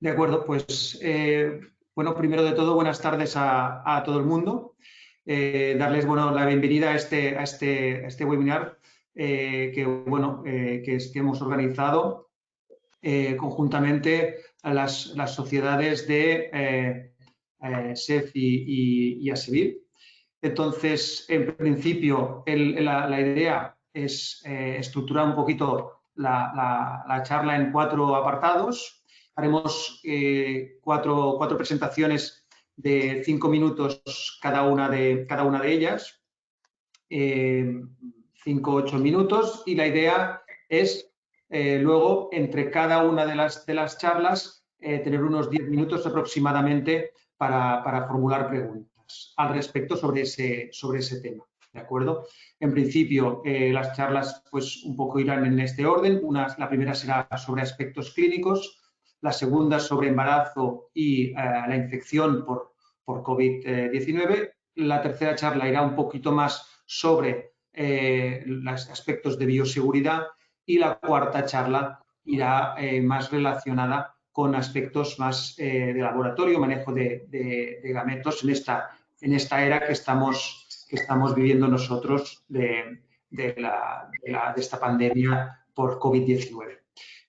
De acuerdo, pues bueno, primero de todo, buenas tardes a todo el mundo. Darles la bienvenida a este webinar que hemos organizado conjuntamente a las sociedades de SEF y ASEVIR. Entonces, en principio, la idea es estructurar un poquito la charla en 4 apartados. Haremos 4 presentaciones de 5 minutos cada una de ellas, 5 o 8 minutos, y la idea es luego, entre cada una de las charlas, tener unos 10 minutos aproximadamente para formular preguntas al respecto sobre ese tema. ¿De acuerdo? En principio, las charlas pues un poco irán en este orden. La primera será sobre aspectos clínicos, la segunda sobre embarazo y la infección por COVID-19. La tercera charla irá un poquito más sobre los aspectos de bioseguridad y la cuarta charla irá más relacionada con aspectos más de laboratorio, manejo de gametos en esta era que estamos viviendo nosotros de esta pandemia por COVID-19.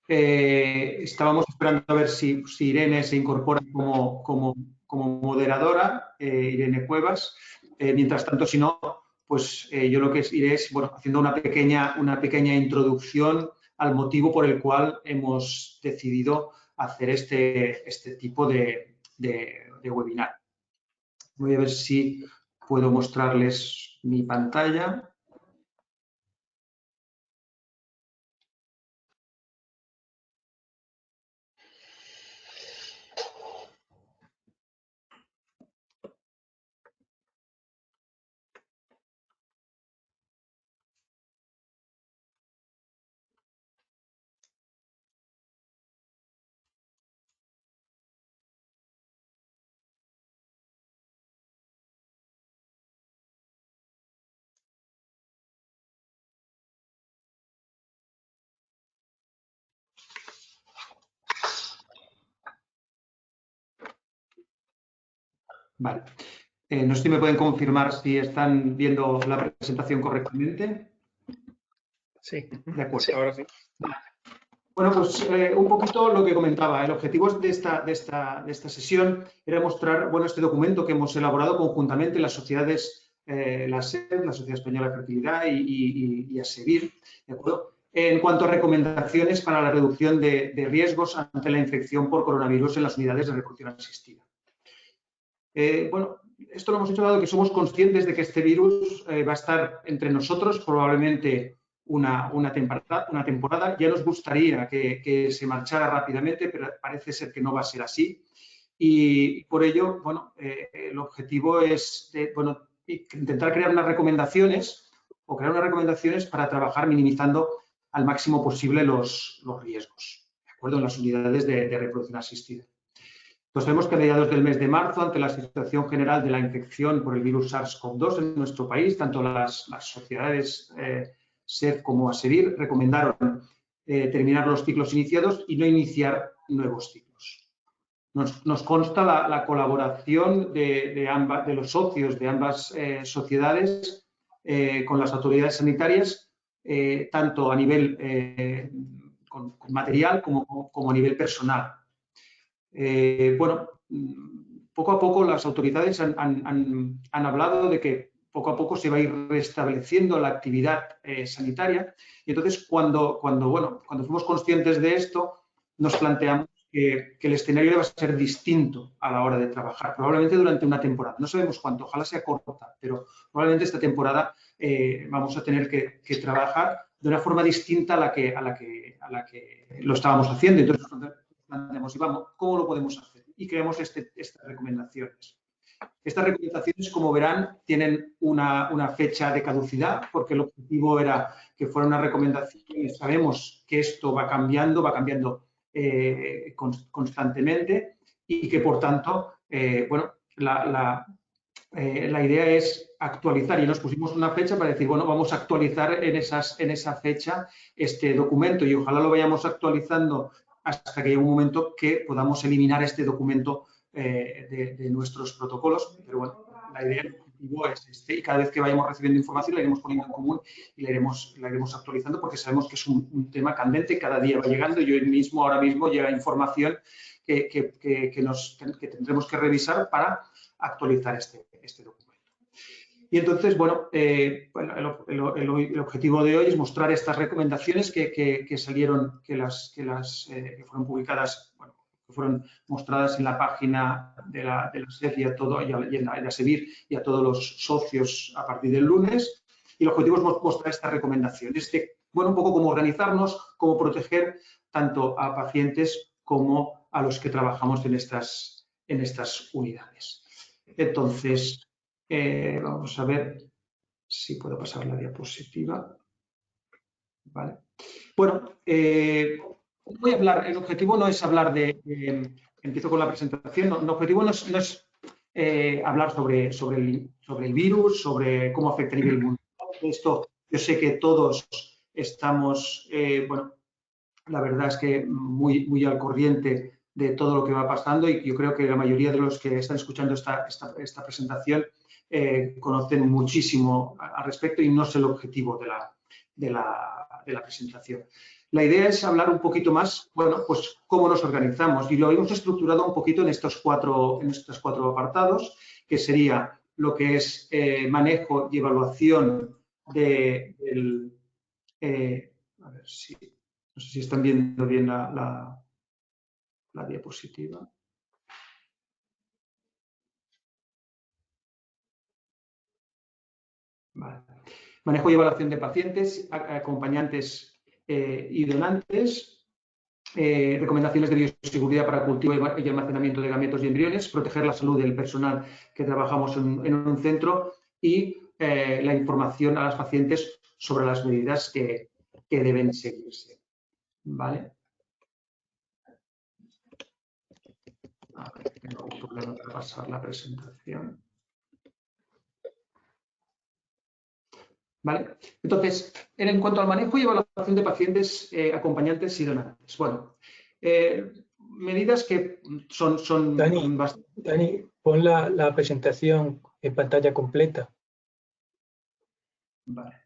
Estábamos esperando a ver si Irene se incorpora como moderadora, Irene Cuevas. Mientras tanto, si no, pues yo lo que iré es haciendo una pequeña introducción al motivo por el cual hemos decidido hacer este tipo de webinar. Voy a ver si puedo mostrarles mi pantalla. Vale. No sé si me pueden confirmar si están viendo la presentación correctamente. Sí. De acuerdo. Sí, ahora sí. Bueno, pues un poquito lo que comentaba. El objetivo de esta sesión era mostrar este documento que hemos elaborado conjuntamente las sociedades, la SEF, la Sociedad Española de Fertilidad y ASEVIR, ¿de acuerdo? En cuanto a recomendaciones para la reducción de riesgos ante la infección por coronavirus en las unidades de reproducción asistida. Bueno, esto lo hemos hecho dado que somos conscientes de que este virus va a estar entre nosotros probablemente una temporada. Ya nos gustaría que se marchara rápidamente, pero parece ser que no va a ser así. Y por ello, bueno, el objetivo es intentar crear unas recomendaciones para trabajar minimizando al máximo posible los riesgos, ¿de acuerdo? En las unidades de reproducción asistida. Pues vemos que a mediados del mes de marzo, ante la situación general de la infección por el virus SARS-CoV-2 en nuestro país, tanto las sociedades SEF como ASEVIR recomendaron terminar los ciclos iniciados y no iniciar nuevos ciclos. Nos consta la colaboración de los socios de ambas sociedades con las autoridades sanitarias, tanto a nivel con material como a nivel personal. Bueno, poco a poco las autoridades han hablado de que poco a poco se va a ir restableciendo la actividad sanitaria y entonces cuando fuimos conscientes de esto nos planteamos que el escenario va a ser distinto a la hora de trabajar, probablemente durante una temporada. No sabemos cuánto, ojalá sea corta, pero probablemente esta temporada vamos a tener que trabajar de una forma distinta a la que lo estábamos haciendo. Entonces, planteamos, ¿cómo lo podemos hacer? Y creamos estas recomendaciones. Estas recomendaciones, como verán, tienen una fecha de caducidad, porque el objetivo era que fuera una recomendación y sabemos que esto va cambiando constantemente y que, por tanto, la idea es actualizar y nos pusimos una fecha para decir, bueno, vamos a actualizar en esa fecha este documento y ojalá lo vayamos actualizando hasta que llegue un momento que podamos eliminar este documento de nuestros protocolos. Pero bueno, la idea, el objetivo es este, y cada vez que vayamos recibiendo información la iremos poniendo en común y la iremos actualizando, porque sabemos que es un tema candente, cada día va llegando y hoy mismo, ahora mismo, llega información que tendremos que revisar para actualizar este documento. Y entonces, bueno, el objetivo de hoy es mostrar estas recomendaciones que salieron, que fueron publicadas, bueno, que fueron mostradas en la página de la SED y en la SEBIR y a todos los socios a partir del lunes. Y el objetivo es mostrar estas recomendaciones de, bueno, un poco cómo organizarnos, cómo proteger tanto a pacientes como a los que trabajamos en estas unidades. Entonces, vamos a ver si puedo pasar la diapositiva. Vale. Bueno, voy a hablar, el objetivo no es hablar empiezo con la presentación, el objetivo no es hablar sobre el virus, sobre cómo afecta a nivel mundial. Esto yo sé que todos estamos, bueno, la verdad es que muy al corriente de todo lo que va pasando y yo creo que la mayoría de los que están escuchando esta presentación conocen muchísimo al respecto y no es el objetivo de la presentación. La idea es hablar un poquito más, bueno, pues cómo nos organizamos y lo hemos estructurado un poquito en estos cuatro apartados, que sería lo que es manejo y evaluación a ver si, no sé si están viendo bien la diapositiva. Vale. Manejo y evaluación de pacientes, acompañantes y donantes, recomendaciones de bioseguridad para cultivo y almacenamiento de gametos y embriones, proteger la salud del personal que trabajamos en un centro y la información a las pacientes sobre las medidas que deben seguirse. ¿Vale? A ver, tengo un problema para pasar la presentación. ¿Vale? Entonces, en cuanto al manejo y evaluación de pacientes, acompañantes y donantes. Bueno, medidas que son bastante... Dani, pon la presentación en pantalla completa. Vale.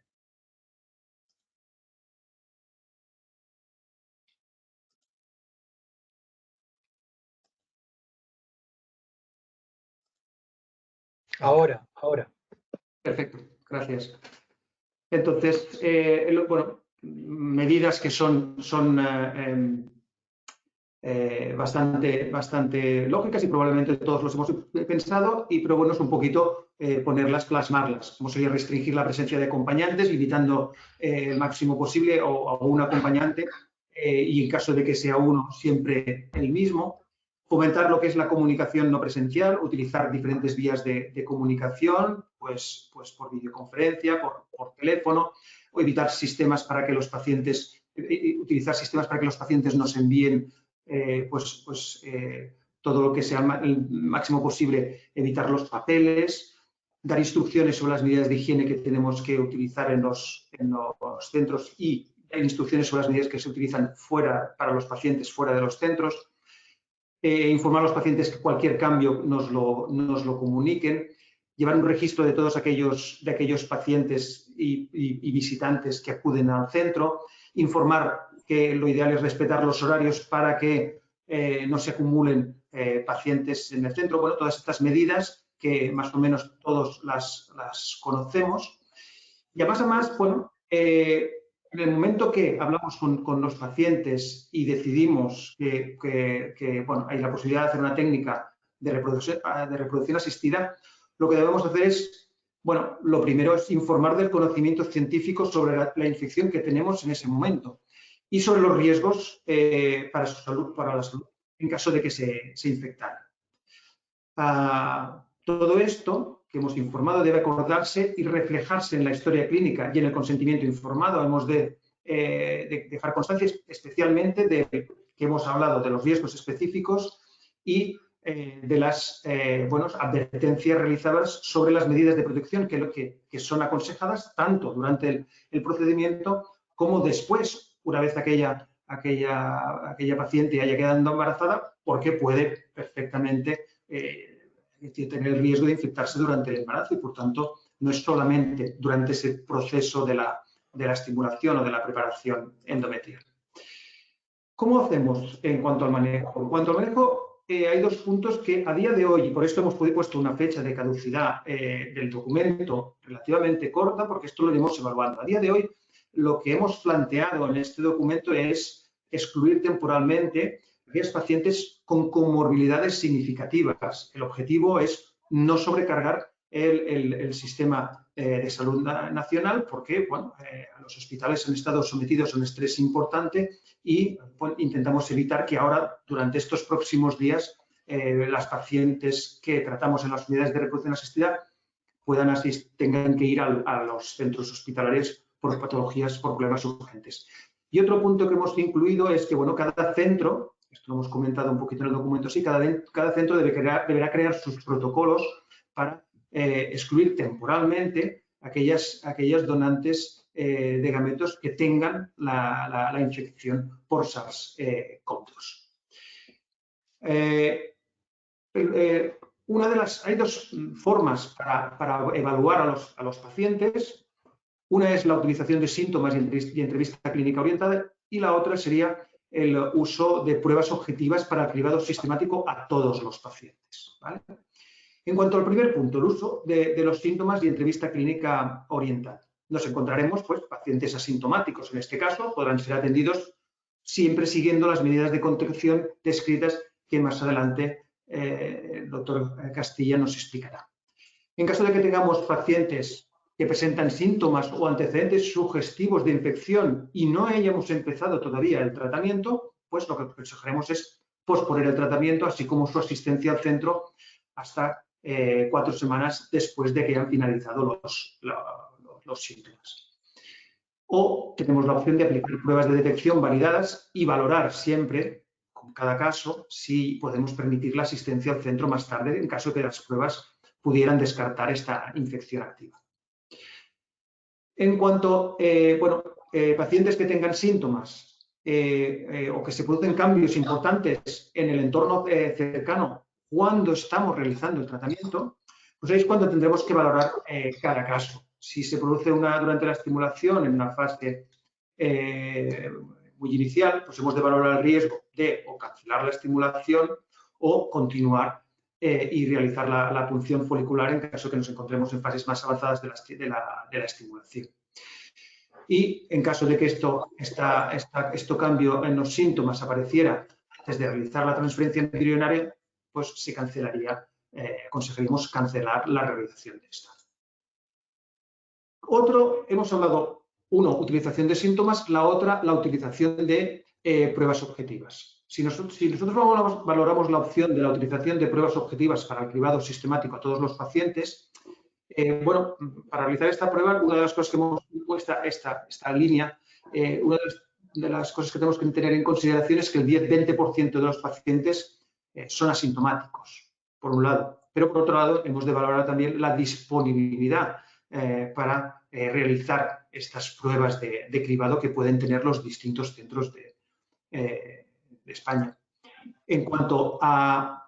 Ahora. Perfecto, gracias. Entonces, bueno, medidas que son bastante lógicas y probablemente todos los hemos pensado, pero bueno, es un poquito ponerlas, plasmarlas, como sería restringir la presencia de acompañantes, limitando el máximo posible a un acompañante y en caso de que sea uno, siempre el mismo. Fomentar lo que es la comunicación no presencial, utilizar diferentes vías de comunicación, pues por videoconferencia, por teléfono, o evitar sistemas para que los pacientes, utilizar sistemas para que los pacientes nos envíen todo lo que sea el máximo posible, evitar los papeles, dar instrucciones sobre las medidas de higiene que tenemos que utilizar en los centros y instrucciones sobre las medidas que se utilizan para los pacientes fuera de los centros. Informar a los pacientes que cualquier cambio nos lo comuniquen, llevar un registro de todos aquellos pacientes y visitantes que acuden al centro, informar que lo ideal es respetar los horarios para que no se acumulen pacientes en el centro. Bueno, todas estas medidas que más o menos todos las conocemos. Y además, bueno, en el momento que hablamos con los pacientes y decidimos que bueno, hay la posibilidad de hacer una técnica de reproducción asistida, lo que debemos hacer es, bueno, lo primero es informar del conocimiento científico sobre la infección que tenemos en ese momento y sobre los riesgos para la salud en caso de que se infectara. Todo esto que hemos informado debe acordarse y reflejarse en la historia clínica y en el consentimiento informado. Hemos de dejar constancia especialmente de que hemos hablado de los riesgos específicos y de las advertencias realizadas sobre las medidas de protección que son aconsejadas tanto durante el procedimiento como después, una vez aquella aquella paciente haya quedado embarazada, porque puede perfectamente tener el riesgo de infectarse durante el embarazo y, por tanto, no es solamente durante ese proceso de la estimulación o de la preparación endometrial. ¿Cómo hacemos en cuanto al manejo? En cuanto al manejo, hay dos puntos que a día de hoy, y por esto hemos puesto una fecha de caducidad del documento relativamente corta, porque esto lo iremos evaluando. A día de hoy, lo que hemos planteado en este documento es excluir temporalmente a aquellos pacientes con comorbilidades significativas. El objetivo es no sobrecargar el sistema de salud nacional, porque bueno, los hospitales han estado sometidos a un estrés importante y pues, intentamos evitar que ahora, durante estos próximos días, las pacientes que tratamos en las unidades de reproducción asistida tengan que ir a los centros hospitalarios por patologías, por problemas urgentes. Y otro punto que hemos incluido es que, bueno, cada centro, esto lo hemos comentado un poquito en el documento, sí, cada centro deberá crear sus protocolos para excluir temporalmente aquellas donantes de gametos que tengan la infección por SARS-CoV-2. Hay dos formas para evaluar a los pacientes. Una es la utilización de síntomas y entrevista clínica orientada, y la otra sería el uso de pruebas objetivas para el cribado sistemático a todos los pacientes, ¿vale? En cuanto al primer punto, el uso de los síntomas y entrevista clínica orientada. Nos encontraremos, pues, pacientes asintomáticos. En este caso, podrán ser atendidos siempre siguiendo las medidas de contención descritas que más adelante el doctor Castilla nos explicará. En caso de que tengamos pacientes que presentan síntomas o antecedentes sugestivos de infección y no hayamos empezado todavía el tratamiento, pues lo que aconsejaremos es posponer el tratamiento, así como su asistencia al centro hasta 4 semanas después de que hayan finalizado los síntomas. O tenemos la opción de aplicar pruebas de detección validadas y valorar siempre, con cada caso, si podemos permitir la asistencia al centro más tarde en caso de que las pruebas pudieran descartar esta infección activa. En cuanto a pacientes que tengan síntomas o que se producen cambios importantes en el entorno cercano cuando estamos realizando el tratamiento, pues ahí es cuando tendremos que valorar cada caso. Si se produce durante la estimulación en una fase muy inicial, pues hemos de valorar el riesgo de o cancelar la estimulación o continuar y realizar la punción folicular en caso que nos encontremos en fases más avanzadas de la estimulación. Y en caso de que esto cambio en los síntomas apareciera antes de realizar la transferencia embrionaria, pues se cancelaría, aconsejaríamos cancelar la realización de esta. Hemos hablado, utilización de síntomas, la otra, la utilización de pruebas objetivas. Si nosotros valoramos la opción de la utilización de pruebas objetivas para el cribado sistemático a todos los pacientes, para realizar esta prueba, una de las cosas que hemos puesto esta línea, una de las cosas que tenemos que tener en consideración es que el 10-20% de los pacientes son asintomáticos, por un lado, pero por otro lado hemos de valorar también la disponibilidad para realizar estas pruebas de cribado que pueden tener los distintos centros de España. En cuanto a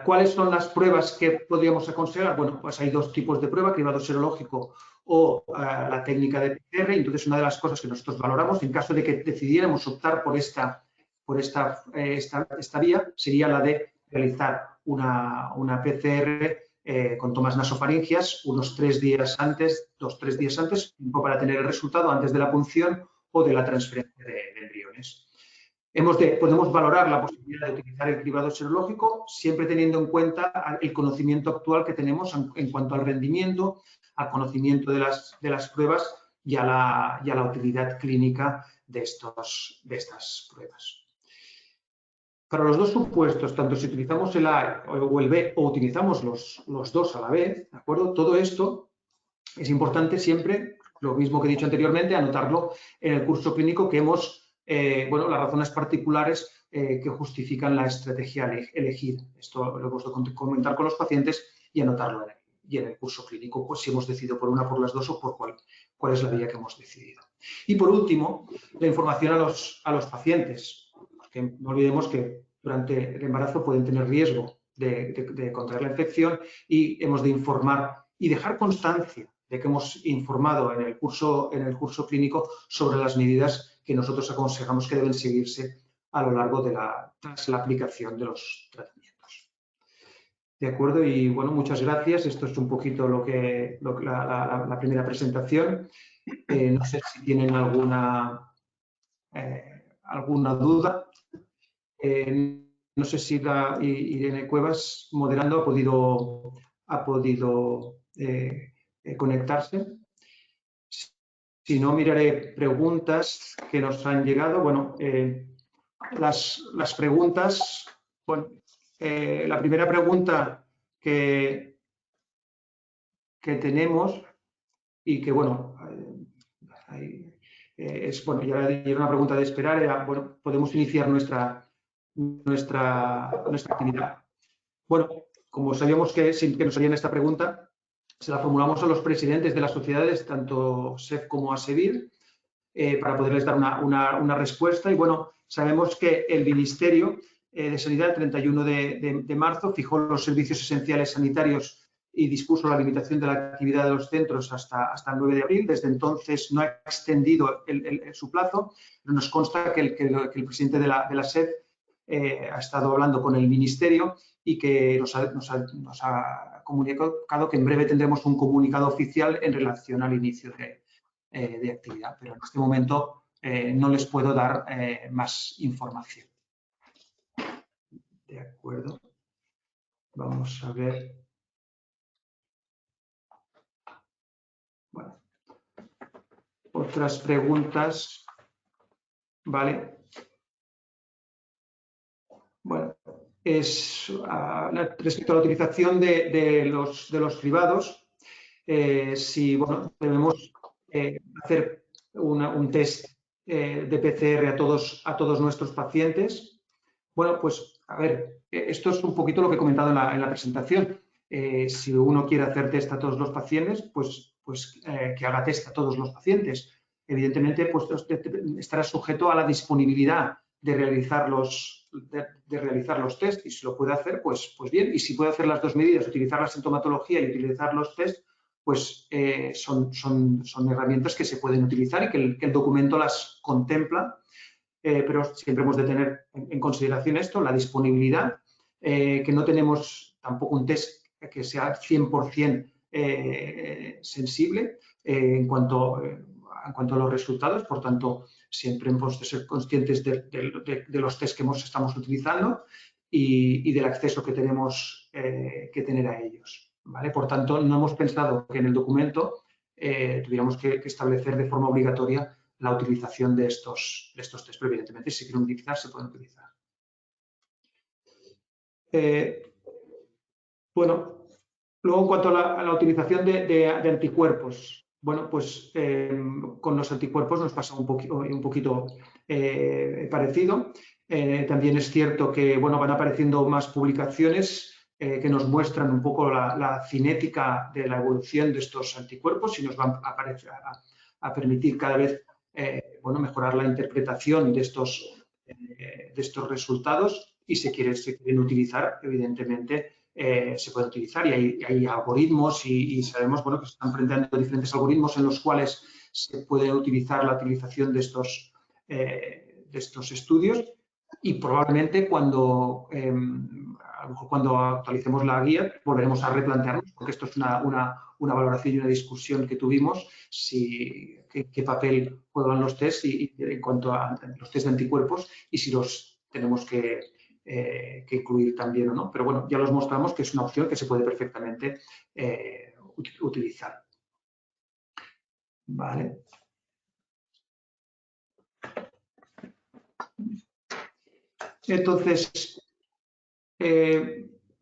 cuáles son las pruebas que podríamos aconsejar, bueno, pues hay dos tipos de prueba, cribado serológico o la técnica de PCR. Entonces, una de las cosas que nosotros valoramos, en caso de que decidiéramos optar por esta vía, sería la de realizar una PCR con tomas nasofaringias unos 3 días antes, 2-3 días antes, tiempo para tener el resultado antes de la punción o de la transferencia de embriones. Podemos valorar la posibilidad de utilizar el cribado serológico siempre teniendo en cuenta el conocimiento actual que tenemos en cuanto al rendimiento, al conocimiento de las pruebas y a la utilidad clínica de estas pruebas. Para los dos supuestos, tanto si utilizamos el A o el B o utilizamos los dos a la vez, ¿de acuerdo? Todo esto es importante siempre, lo mismo que he dicho anteriormente, anotarlo en el curso clínico que las razones particulares que justifican la estrategia elegida. Esto lo hemos de comentar con los pacientes y anotarlo en el curso clínico, pues si hemos decidido por una, por las dos o por cuál es la vía que hemos decidido. Y por último, la información a los pacientes, porque no olvidemos que durante el embarazo pueden tener riesgo de contraer la infección y hemos de informar y dejar constancia de que hemos informado en el curso clínico sobre las medidas que nosotros aconsejamos que deben seguirse a lo largo tras la aplicación de los tratamientos. De acuerdo, y bueno, muchas gracias. Esto es un poquito la primera presentación. No sé si tienen alguna duda. No sé si Irene Cuevas, moderando, ha podido conectarse. Si no, miraré preguntas que nos han llegado. Bueno, las preguntas, bueno, la primera pregunta que tenemos y que, bueno, es, bueno, ya era una pregunta de esperar, era, bueno, podemos iniciar nuestra actividad. Bueno, como sabíamos que nos harían esta pregunta, se la formulamos a los presidentes de las sociedades, tanto SEF como ASEVIR, para poderles dar una respuesta. Y bueno, sabemos que el Ministerio de Sanidad, el 31 de marzo, fijó los servicios esenciales sanitarios y dispuso la limitación de la actividad de los centros hasta el 9 de abril. Desde entonces no ha extendido su plazo, pero nos consta que el presidente de la SED ha estado hablando con el Ministerio y que nos ha comunicado que en breve tendremos un comunicado oficial en relación al inicio de actividad, pero en este momento no les puedo dar más información. De acuerdo. Vamos a ver. Bueno. Otras preguntas. Vale. Bueno, respecto a la utilización de los cribados, si bueno, debemos hacer un test de PCR a todos nuestros pacientes. Bueno, pues a ver, esto es un poquito lo que he comentado en la presentación. Si uno quiere hacer test a todos los pacientes, pues que haga test a todos los pacientes. Evidentemente, pues estará sujeto a la disponibilidad de realizar los test, y si lo puede hacer, pues bien. Y si puede hacer las dos medidas, utilizar la sintomatología y utilizar los test, pues son herramientas que se pueden utilizar y que el documento las contempla, pero siempre hemos de tener en consideración esto, la disponibilidad, que no tenemos tampoco un test que sea 100% sensible en cuanto a los resultados. Por tanto, siempre hemos de ser conscientes de los test que estamos utilizando y del acceso que tenemos que tener a ellos, ¿vale? Por tanto, no hemos pensado que en el documento tuviéramos que establecer de forma obligatoria la utilización de estos test, pero evidentemente si quieren utilizar, se pueden utilizar. Bueno, luego en cuanto a la utilización de anticuerpos, bueno, pues con los anticuerpos nos pasa un poquito parecido. También es cierto que, bueno, van apareciendo más publicaciones que nos muestran un poco la cinética de la evolución de estos anticuerpos y nos van a permitir cada vez bueno, mejorar la interpretación de estos resultados, y se quieren utilizar, evidentemente, se puede utilizar, y hay algoritmos y sabemos, bueno, que se están planteando diferentes algoritmos en los cuales se puede utilizar la utilización de estos estudios, y probablemente a lo mejor cuando actualicemos la guía volveremos a replantearnos, porque esto es una valoración y una discusión que tuvimos, qué papel juegan los test en cuanto a los test de anticuerpos y si los tenemos que incluir también o no. Pero bueno, ya los mostramos que es una opción que se puede perfectamente utilizar. Vale. Entonces,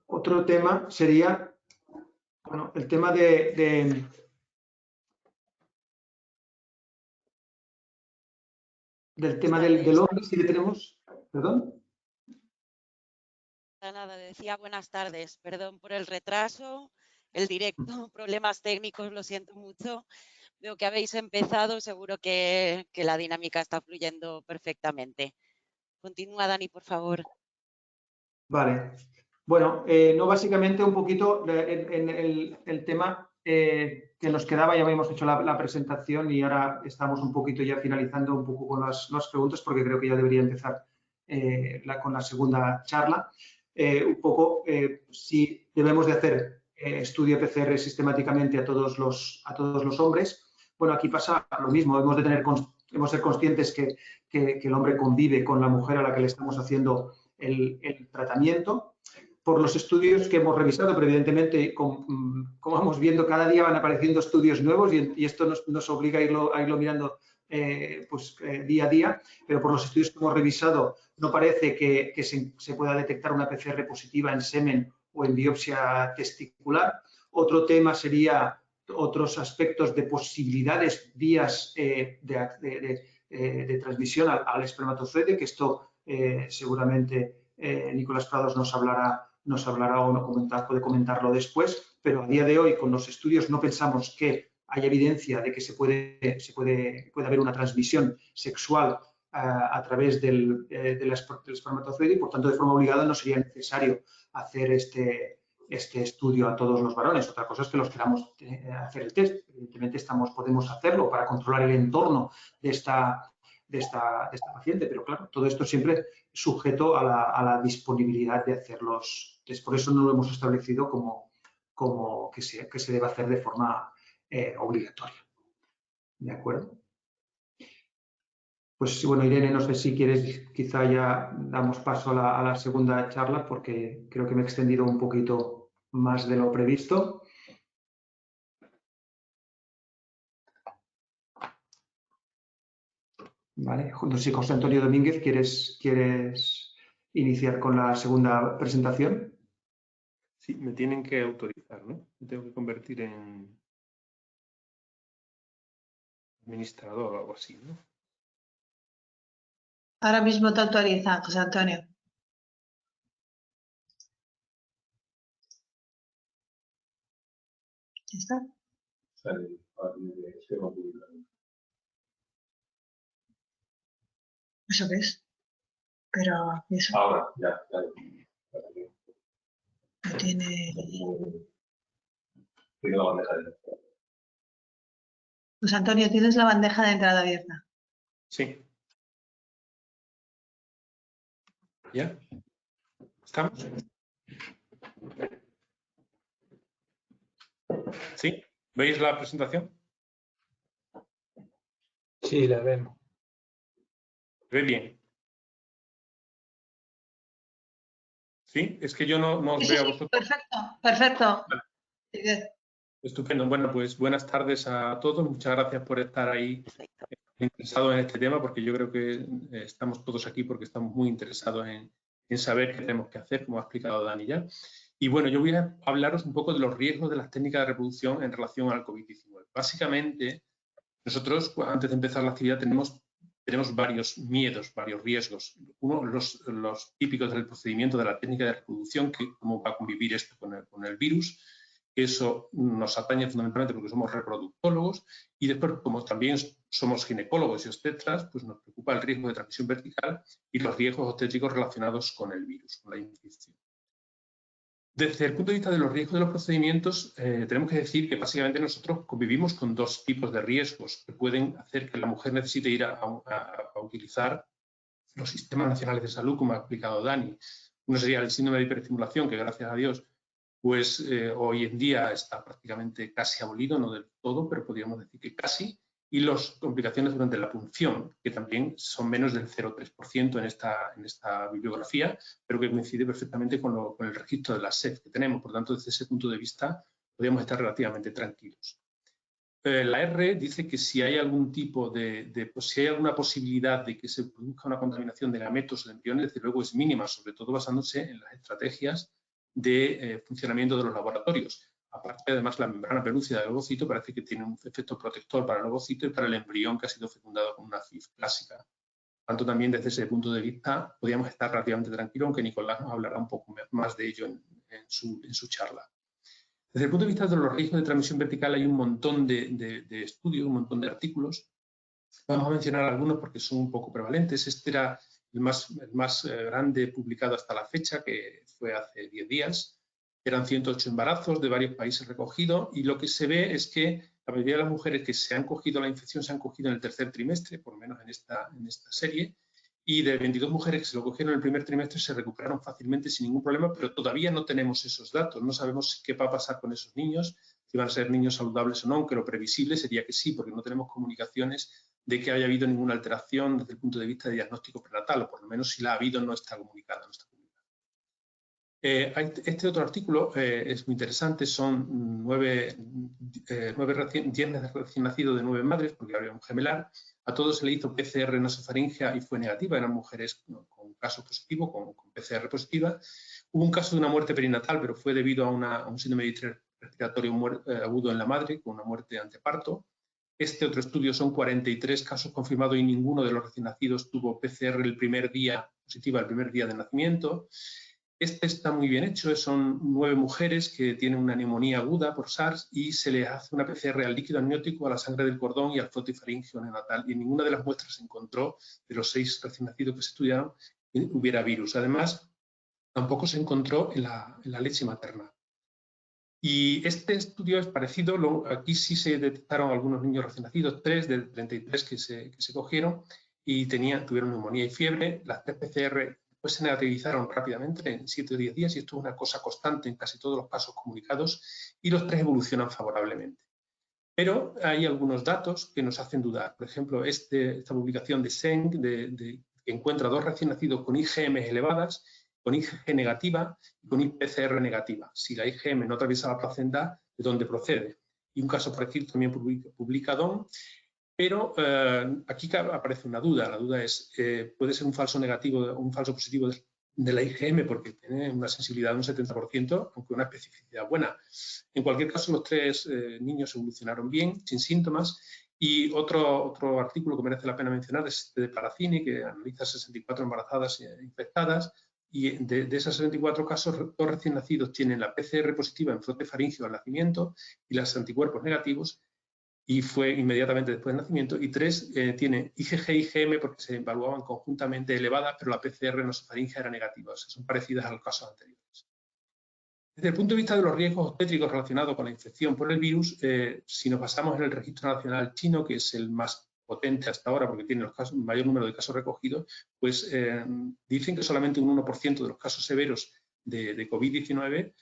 otro tema sería, bueno, el tema del tema del orden, si le tenemos, perdón. Nada, decía buenas tardes, perdón por el retraso, el directo, problemas técnicos, lo siento mucho, Veo que habéis empezado, seguro que la dinámica está fluyendo perfectamente. Continúa, Dani, por favor. Vale. Bueno, no, básicamente un poquito en el tema que nos quedaba, ya habíamos hecho la presentación y ahora estamos un poquito ya finalizando un poco con las preguntas porque creo que ya debería empezar con la segunda charla. Un poco si debemos de hacer estudio PCR sistemáticamente a todos los hombres. Bueno, aquí pasa lo mismo, hemos de ser conscientes que el hombre convive con la mujer a la que le estamos haciendo el tratamiento. Por los estudios que hemos revisado, pero evidentemente, como vamos viendo, cada día van apareciendo estudios nuevos y esto nos obliga a irlo mirando día a día, pero por los estudios que hemos revisado no parece que se pueda detectar una PCR positiva en semen o en biopsia testicular. Otro tema sería otros aspectos de posibilidades, vías de transmisión al espermatozoide, que esto seguramente Nicolás Prados nos hablará o puede comentarlo después, pero a día de hoy con los estudios no pensamos que haya evidencia de que puede haber una transmisión sexual a través del espermatozoide y por tanto de forma obligada no sería necesario hacer este estudio a todos los varones. Otra cosa es que los queramos hacer el test. Evidentemente podemos hacerlo para controlar el entorno de esta paciente, pero claro, todo esto siempre sujeto a la disponibilidad de hacer los test. Por eso no lo hemos establecido como que se debe hacer de forma obligatoria. ¿De acuerdo? Pues bueno, Irene, no sé si quieres, quizá ya damos paso a la segunda charla porque creo que me he extendido un poquito más de lo previsto. Vale, no sé si José Antonio Domínguez, ¿quieres iniciar con la segunda presentación? Sí, me tienen que autorizar, ¿no? Me tengo que convertir en administrador o algo así, ¿no? Ahora mismo te autorizan, José Antonio. ¿Ya está? ¿Eso qué es? Pero eso Ahora, ya. no tiene... Tiene la bandeja de entrada. José Antonio, ¿tienes la bandeja de entrada abierta? Sí. ¿Ya? ¿Estamos? ¿Sí? ¿Veis la presentación? Sí, la vemos. ¿Ve bien? ¿Sí? Es que yo no os Sí, veo a sí, vosotros. perfecto. Vale. Estupendo. Bueno, pues buenas tardes a todos. Muchas gracias por estar ahí Perfecto. interesados en este tema, porque yo creo que estamos todos aquí porque estamos muy interesados en saber qué tenemos que hacer, como ha explicado Dani ya. Y bueno, yo voy a hablaros un poco de los riesgos de las técnicas de reproducción en relación al COVID-19. Básicamente, nosotros, antes de empezar la actividad, tenemos varios miedos, varios riesgos. Uno, los típicos del procedimiento de la técnica de reproducción, que cómo va a convivir esto con el virus. Eso nos atañe fundamentalmente porque somos reproductólogos y después, como también somos ginecólogos y obstetras, pues nos preocupa el riesgo de transmisión vertical y los riesgos obstétricos relacionados con el virus, con la infección. Desde el punto de vista de los riesgos de los procedimientos, tenemos que decir que básicamente nosotros convivimos con dos tipos de riesgos que pueden hacer que la mujer necesite ir a utilizar los sistemas nacionales de salud, como ha explicado Dani. Uno sería el síndrome de hiperestimulación, que gracias a Dios pues hoy en día está prácticamente casi abolido, no del todo, pero podríamos decir que casi, y las complicaciones durante la punción, que también son menos del 0,3% en esta bibliografía, pero que coincide perfectamente con el registro de la SED que tenemos. Por tanto, desde ese punto de vista, podríamos estar relativamente tranquilos. La R dice que si hay algún tipo si hay alguna posibilidad de que se produzca una contaminación de gametos o de embriones, desde luego es mínima, sobre todo basándose en las estrategias de funcionamiento de los laboratorios. Aparte, además, la membrana pelúcida del ovocito parece que tiene un efecto protector para el ovocito y para el embrión que ha sido fecundado con una CIF clásica. Por tanto, también desde ese punto de vista podríamos estar relativamente tranquilos, aunque Nicolás nos hablará un poco más de ello en su charla. Desde el punto de vista de los riesgos de transmisión vertical hay un montón de estudios, un montón de artículos. Vamos a mencionar algunos porque son un poco prevalentes. Este era el más grande publicado hasta la fecha, que fue hace 10 días. Eran 108 embarazos de varios países recogidos y lo que se ve es que la mayoría de las mujeres que se han cogido la infección se han cogido en el tercer trimestre, por lo menos en esta serie, y de 22 mujeres que se lo cogieron en el primer trimestre se recuperaron fácilmente sin ningún problema, pero todavía no tenemos esos datos. No sabemos qué va a pasar con esos niños, si van a ser niños saludables o no, aunque lo previsible sería que sí, porque no tenemos comunicaciones de que haya habido ninguna alteración desde el punto de vista de diagnóstico prenatal, o por lo menos si la ha habido no está comunicada. Este otro artículo es muy interesante, son 10 recién nacidos de 9 madres, porque había un gemelar. A todos se le hizo PCR nasofaringea y fue negativa, eran mujeres con caso positivo, con PCR positiva. Hubo un caso de una muerte perinatal, pero fue debido a un síndrome de distrés respiratorio agudo en la madre, con una muerte anteparto. Este otro estudio son 43 casos confirmados y ninguno de los recién nacidos tuvo PCR positiva el primer día de nacimiento. Este está muy bien hecho, son 9 mujeres que tienen una neumonía aguda por SARS y se les hace una PCR al líquido amniótico, a la sangre del cordón y al frotifaringio neonatal. Y en ninguna de las muestras se encontró, de los 6 recién nacidos que se estudiaron, que hubiera virus. Además, tampoco se encontró en la leche materna. Y este estudio es parecido, aquí sí se detectaron algunos niños recién nacidos, 3 de 33 que se cogieron y tuvieron neumonía y fiebre. Las 3 PCR después se negativizaron rápidamente en 7 o 10 días y esto es una cosa constante en casi todos los casos comunicados y los 3 evolucionan favorablemente. Pero hay algunos datos que nos hacen dudar. Por ejemplo, esta publicación de Seng que encuentra 2 recién nacidos con IgM elevadas, con IgG negativa y con IPCR negativa. Si la IgM no atraviesa la placenta, ¿de dónde procede? Y un caso parecido también publica Don. Pero aquí aparece una duda. La duda es, ¿puede ser un falso negativo o un falso positivo de la IgM porque tiene una sensibilidad de un 70%, aunque una especificidad buena? En cualquier caso, los 3 niños evolucionaron bien, sin síntomas. Y otro artículo que merece la pena mencionar es este de Palacini, que analiza 64 embarazadas infectadas. Y de esas 74 casos, 2 recién nacidos tienen la PCR positiva en frote faríngeo al nacimiento y los anticuerpos negativos, y fue inmediatamente después del nacimiento, y 3 tienen IgG y IgM porque se evaluaban conjuntamente elevadas, pero la PCR nasofaringea era negativa, o sea, son parecidas a los casos anteriores. Desde el punto de vista de los riesgos obstétricos relacionados con la infección por el virus, si nos basamos en el Registro Nacional Chino, que es el más potente hasta ahora porque tiene el mayor número de casos recogidos, pues dicen que solamente un 1% de los casos severos de COVID-19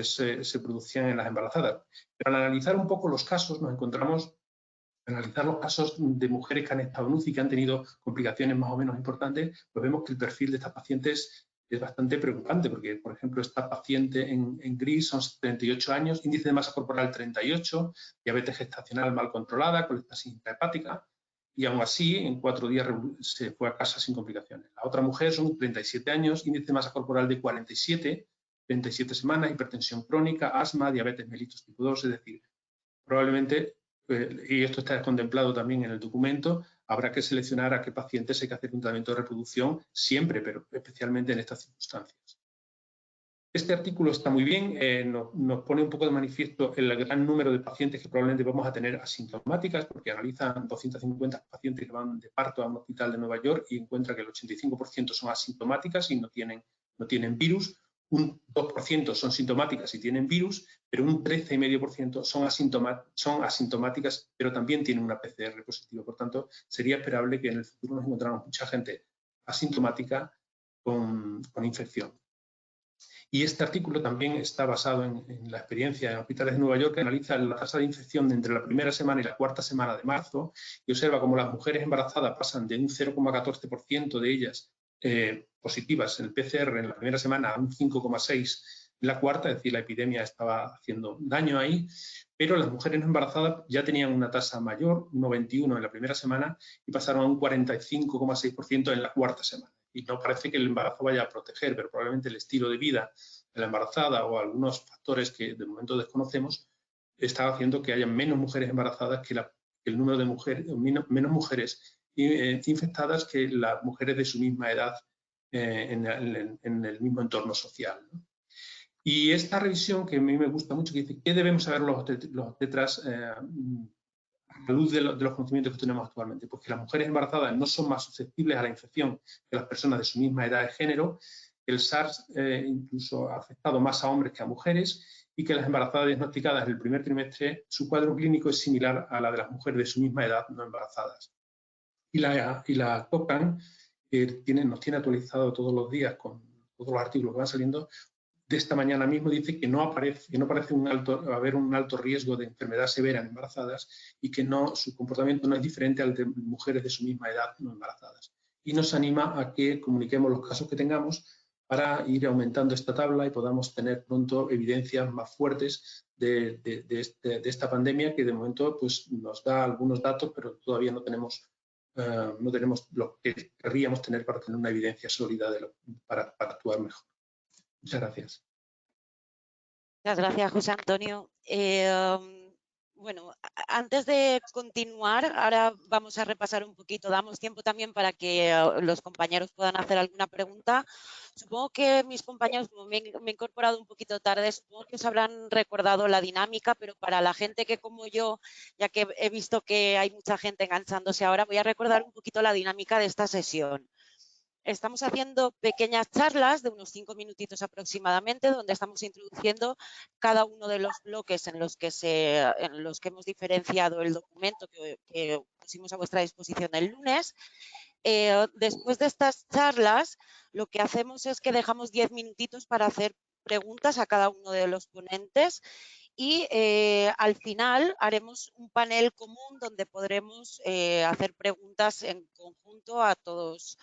se producían en las embarazadas. Pero al analizar un poco los casos, nos encontramos, analizar los casos de mujeres que han estado en UCI y que han tenido complicaciones más o menos importantes, pues vemos que el perfil de estas pacientes es bastante preocupante, porque, por ejemplo, esta paciente en gris son 38 años, índice de masa corporal 38, diabetes gestacional mal controlada, colestasis intrahepática, y aún así, en 4 días se fue a casa sin complicaciones. La otra mujer son 37 años, índice de masa corporal de 47, 37 semanas, hipertensión crónica, asma, diabetes mellitus tipo 2, es decir, probablemente, y esto está contemplado también en el documento, habrá que seleccionar a qué pacientes hay que hacer un tratamiento de reproducción siempre, pero especialmente en estas circunstancias. Este artículo está muy bien, nos pone un poco de manifiesto el gran número de pacientes que probablemente vamos a tener asintomáticas, porque analizan 250 pacientes que van de parto a un hospital de Nueva York y encuentra que el 85% son asintomáticas y no tienen virus, un 2% son sintomáticas y tienen virus, pero un 13,5% son asintomáticas, pero también tienen una PCR positiva. Por tanto, sería esperable que en el futuro nos encontráramos mucha gente asintomática con infección. Y este artículo también está basado en la experiencia en hospitales de Nueva York, que analiza la tasa de infección entre la primera semana y la 4ª semana de marzo y observa cómo las mujeres embarazadas pasan de un 0,14% de ellas positivas en el PCR en la primera semana a un 5,6% en la 4ª, es decir, la epidemia estaba haciendo daño ahí, pero las mujeres no embarazadas ya tenían una tasa mayor, 1,21 en la primera semana y pasaron a un 45,6% en la 4ª semana. Y no parece que el embarazo vaya a proteger, pero probablemente el estilo de vida de la embarazada o algunos factores que de momento desconocemos están haciendo que haya menos mujeres embarazadas que el número de mujeres, menos mujeres infectadas que las mujeres de su misma edad en el mismo entorno social, ¿no? Y esta revisión que a mí me gusta mucho, que dice, ¿qué debemos saber los obstetras a la luz de los conocimientos que tenemos actualmente? Pues que las mujeres embarazadas no son más susceptibles a la infección que las personas de su misma edad y género, que el SARS incluso ha afectado más a hombres que a mujeres y que las embarazadas diagnosticadas en el primer trimestre, su cuadro clínico es similar a la de las mujeres de su misma edad no embarazadas. Y la Cochrane nos tiene actualizado todos los días con todos los artículos que van saliendo. De esta mañana mismo dice que no parece haber un alto riesgo de enfermedad severa en embarazadas y que su comportamiento no es diferente al de mujeres de su misma edad no embarazadas. Y nos anima a que comuniquemos los casos que tengamos para ir aumentando esta tabla y podamos tener pronto evidencias más fuertes de esta pandemia, que de momento pues, nos da algunos datos, pero todavía no tenemos lo que querríamos tener para tener una evidencia sólida para actuar mejor. Muchas gracias. Muchas gracias, José Antonio. Bueno, antes de continuar, ahora vamos a repasar un poquito. Damos tiempo también para que los compañeros puedan hacer alguna pregunta. Supongo que mis compañeros, como me he incorporado un poquito tarde, supongo que os habrán recordado la dinámica, pero para la gente que como yo, ya que he visto que hay mucha gente enganchándose ahora, voy a recordar un poquito la dinámica de esta sesión. Estamos haciendo pequeñas charlas de unos 5 minutitos aproximadamente, donde estamos introduciendo cada uno de los bloques en los que hemos diferenciado el documento que pusimos a vuestra disposición el lunes. Después de estas charlas, lo que hacemos es que dejamos 10 minutitos para hacer preguntas a cada uno de los ponentes. Y al final haremos un panel común donde podremos hacer preguntas en conjunto a todos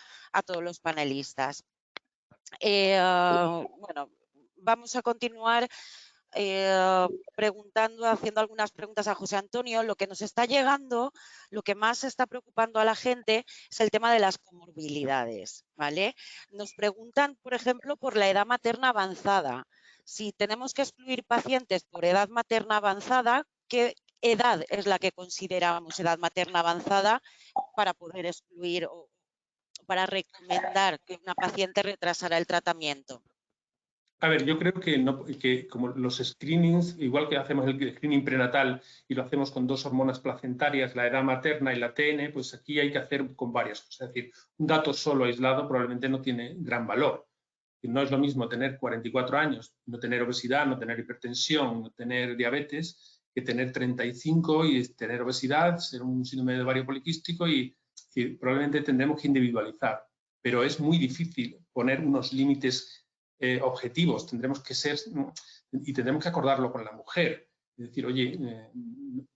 los panelistas. Bueno, vamos a continuar haciendo algunas preguntas a José Antonio. Lo que nos está llegando, lo que más está preocupando a la gente es el tema de las comorbilidades, ¿vale? Nos preguntan, por ejemplo, por la edad materna avanzada. Si tenemos que excluir pacientes por edad materna avanzada, ¿qué edad es la que consideramos edad materna avanzada para poder excluir o para recomendar que una paciente retrasara el tratamiento? A ver, yo creo que como los screenings, igual que hacemos el screening prenatal y lo hacemos con 2 hormonas placentarias, la edad materna y la TN, pues aquí hay que hacer con varias cosas. Es decir, un dato solo aislado probablemente no tiene gran valor. No es lo mismo tener 44 años, no tener obesidad, no tener hipertensión, no tener diabetes, que tener 35 y tener obesidad, ser un síndrome de ovario poliquístico y probablemente tendremos que individualizar. Pero es muy difícil poner unos límites objetivos, tendremos que acordarlo con la mujer. Es decir, oye,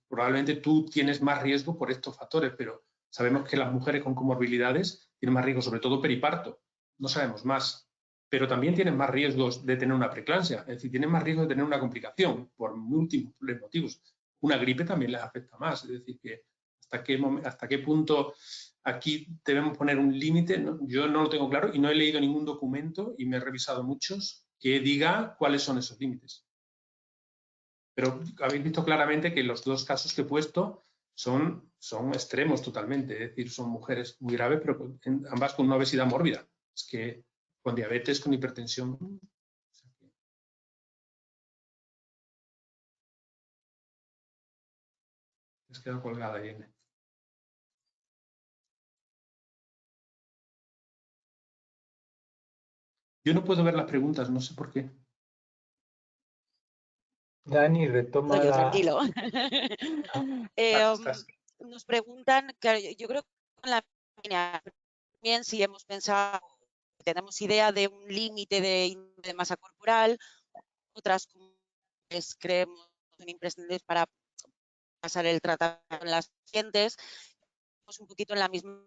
probablemente tú tienes más riesgo por estos factores, pero sabemos que las mujeres con comorbilidades tienen más riesgo, sobre todo periparto. No sabemos más, pero también tienen más riesgos de tener una preeclampsia, es decir, tienen más riesgo de tener una complicación por múltiples motivos. Una gripe también les afecta más, es decir, que hasta qué punto aquí debemos poner un límite, ¿no? Yo no lo tengo claro y no he leído ningún documento y me he revisado muchos que diga cuáles son esos límites. Pero habéis visto claramente que los 2 casos que he puesto son extremos totalmente, es decir, son mujeres muy graves, pero ambas con una obesidad mórbida. Es que con diabetes, con hipertensión. Es quedado colgada ahí. Yo no puedo ver las preguntas, no sé por qué. Dani, retoma No, yo la... tranquilo. Nos preguntan, claro, yo creo que en la línea también si hemos pensado, tenemos idea de un límite de masa corporal, otras creemos son imprescindibles para pasar el tratamiento en las pacientes. Estamos un poquito en la misma,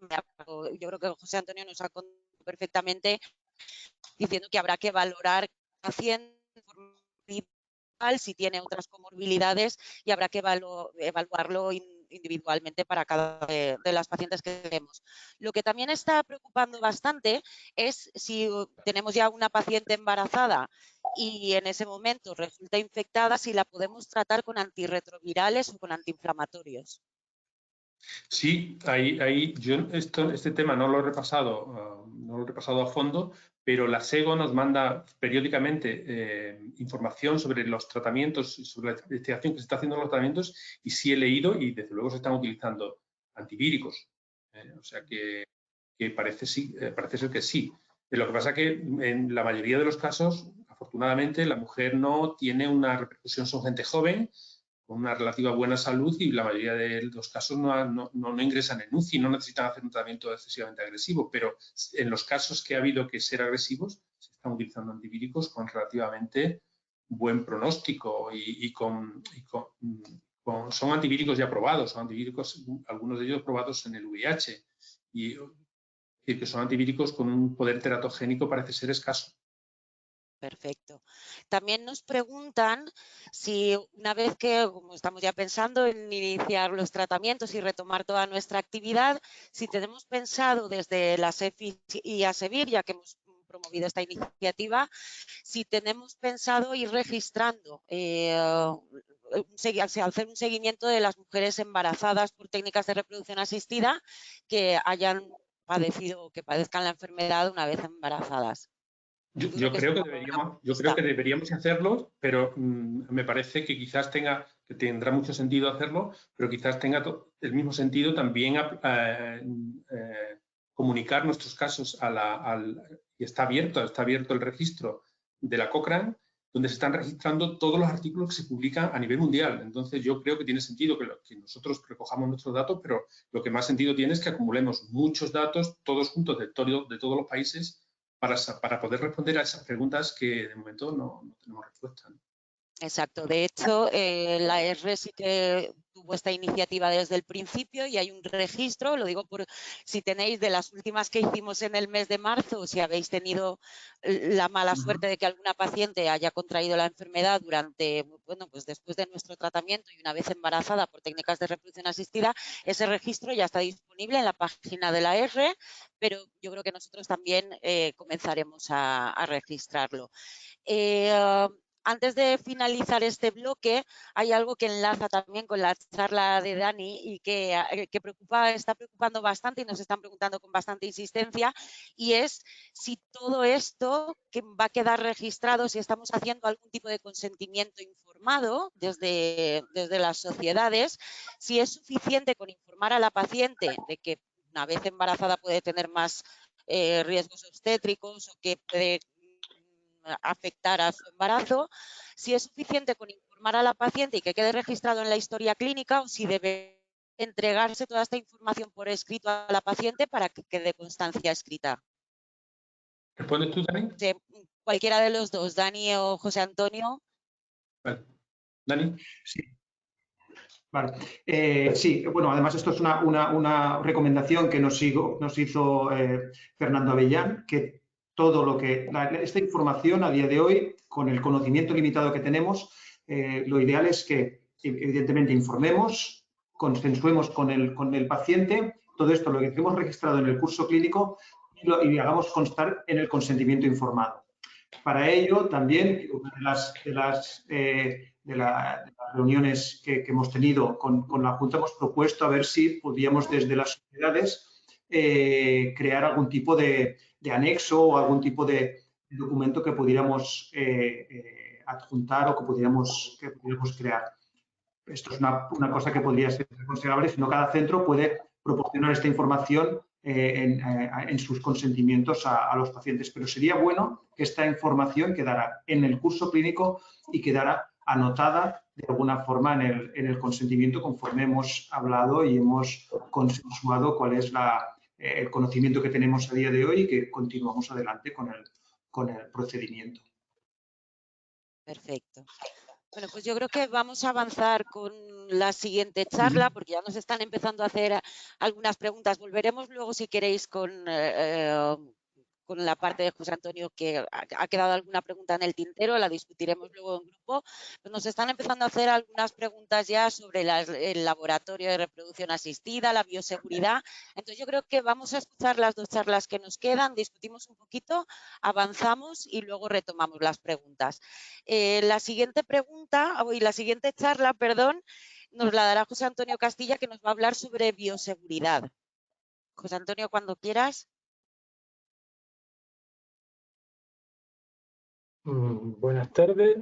yo creo que José Antonio nos ha contado perfectamente diciendo que habrá que valorar paciente si tiene otras comorbilidades y habrá que evaluarlo individualmente para cada de las pacientes que tenemos. Lo que también está preocupando bastante es si tenemos ya una paciente embarazada y en ese momento resulta infectada, si la podemos tratar con antirretrovirales o con antiinflamatorios. Sí, ahí yo este tema no lo he repasado a fondo, pero la SEGO nos manda periódicamente información sobre los tratamientos, sobre la investigación que se está haciendo en los tratamientos, y sí he leído y desde luego se están utilizando antivíricos. O sea que parece ser que sí. Lo que pasa es que en la mayoría de los casos, afortunadamente, la mujer no tiene una repercusión, son gente joven, con una relativa buena salud, y la mayoría de los casos no ingresan en UCI, no necesitan hacer un tratamiento excesivamente agresivo, pero en los casos que ha habido que ser agresivos, se están utilizando antivíricos con relativamente buen pronóstico son antivíricos ya probados, son antivíricos, algunos de ellos probados en el VIH, y que son antivíricos con un poder teratogénico parece ser escaso. Perfecto. También nos preguntan si una vez que, como estamos ya pensando en iniciar los tratamientos y retomar toda nuestra actividad, si tenemos pensado desde la SEFI y ASEVIR, ya que hemos promovido esta iniciativa, si tenemos pensado ir registrando, hacer un seguimiento de las mujeres embarazadas por técnicas de reproducción asistida que hayan padecido o que padezcan la enfermedad una vez embarazadas. Yo creo que deberíamos hacerlo, pero me parece que quizás tendrá mucho sentido hacerlo, pero quizás tenga el mismo sentido también comunicar nuestros casos y está abierto el registro de la Cochrane, donde se están registrando todos los artículos que se publican a nivel mundial. Entonces, yo creo que tiene sentido que nosotros recojamos nuestros datos, pero lo que más sentido tiene es que acumulemos muchos datos, todos juntos, de todos los países, para poder responder a esas preguntas que de momento no tenemos respuesta, ¿no? Exacto. De hecho, la R sí que tuvo esta iniciativa desde el principio y hay un registro, lo digo por si tenéis de las últimas que hicimos en el mes de marzo, si habéis tenido la mala suerte de que alguna paciente haya contraído la enfermedad pues después de nuestro tratamiento y una vez embarazada por técnicas de reproducción asistida, ese registro ya está disponible en la página de la R, pero yo creo que nosotros también comenzaremos a registrarlo. Antes de finalizar este bloque, hay algo que enlaza también con la charla de Dani y que está preocupando bastante y nos están preguntando con bastante insistencia, y es si todo esto que va a quedar registrado, si estamos haciendo algún tipo de consentimiento informado desde las sociedades, si es suficiente con informar a la paciente de que una vez embarazada puede tener más riesgos obstétricos o que puede afectar a su embarazo, si es suficiente con informar a la paciente y que quede registrado en la historia clínica o si debe entregarse toda esta información por escrito a la paciente para que quede constancia escrita. ¿Respondes tú, Dani? Cualquiera de los dos, Dani o José Antonio. Vale. ¿Dani? Sí. Vale. Sí, bueno, además esto es una recomendación que nos hizo Fernando Avellán, que todo esta información a día de hoy, con el conocimiento limitado que tenemos, lo ideal es que evidentemente informemos, consensuemos con el paciente, todo esto lo que hemos registrado en el curso clínico y hagamos constar en el consentimiento informado. Para ello, también, de las reuniones que hemos tenido con la Junta, hemos propuesto a ver si podíamos desde las sociedades crear algún tipo de anexo o algún tipo de documento que pudiéramos adjuntar o que pudiéramos crear. Esto es una cosa que podría ser aconsejable, si no cada centro puede proporcionar esta información en sus consentimientos a los pacientes. Pero sería bueno que esta información quedara en el curso clínico y quedara anotada de alguna forma en el consentimiento, conforme hemos hablado y hemos consensuado cuál es el conocimiento que tenemos a día de hoy y que continuamos adelante con el procedimiento. Perfecto. Bueno, pues yo creo que vamos a avanzar con la siguiente charla porque ya nos están empezando a hacer algunas preguntas. Volveremos luego, si queréis, con la parte de José Antonio, que ha quedado alguna pregunta en el tintero, la discutiremos luego en grupo. Pues nos están empezando a hacer algunas preguntas ya sobre el laboratorio de reproducción asistida, la bioseguridad. Entonces yo creo que vamos a escuchar las dos charlas que nos quedan, discutimos un poquito, avanzamos y luego retomamos las preguntas. La siguiente charla, nos la dará José Antonio Castilla, que nos va a hablar sobre bioseguridad. José Antonio, cuando quieras. Buenas tardes.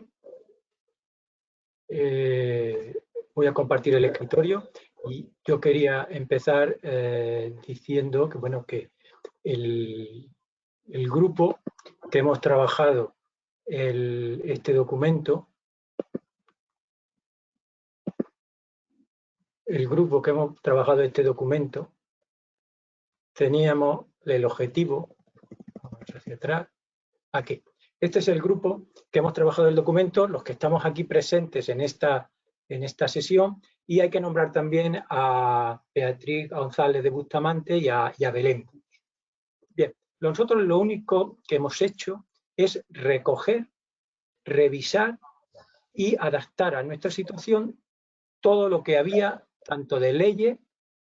Voy a compartir el escritorio y yo quería empezar diciendo que, bueno, que el grupo que hemos trabajado este documento, teníamos el objetivo, vamos hacia atrás, aquí. Este es el grupo que hemos trabajado el documento, los que estamos aquí presentes en esta sesión, y hay que nombrar también a Beatriz González de Bustamante y a Belén. Bien, nosotros lo único que hemos hecho es recoger, revisar y adaptar a nuestra situación todo lo que había, tanto de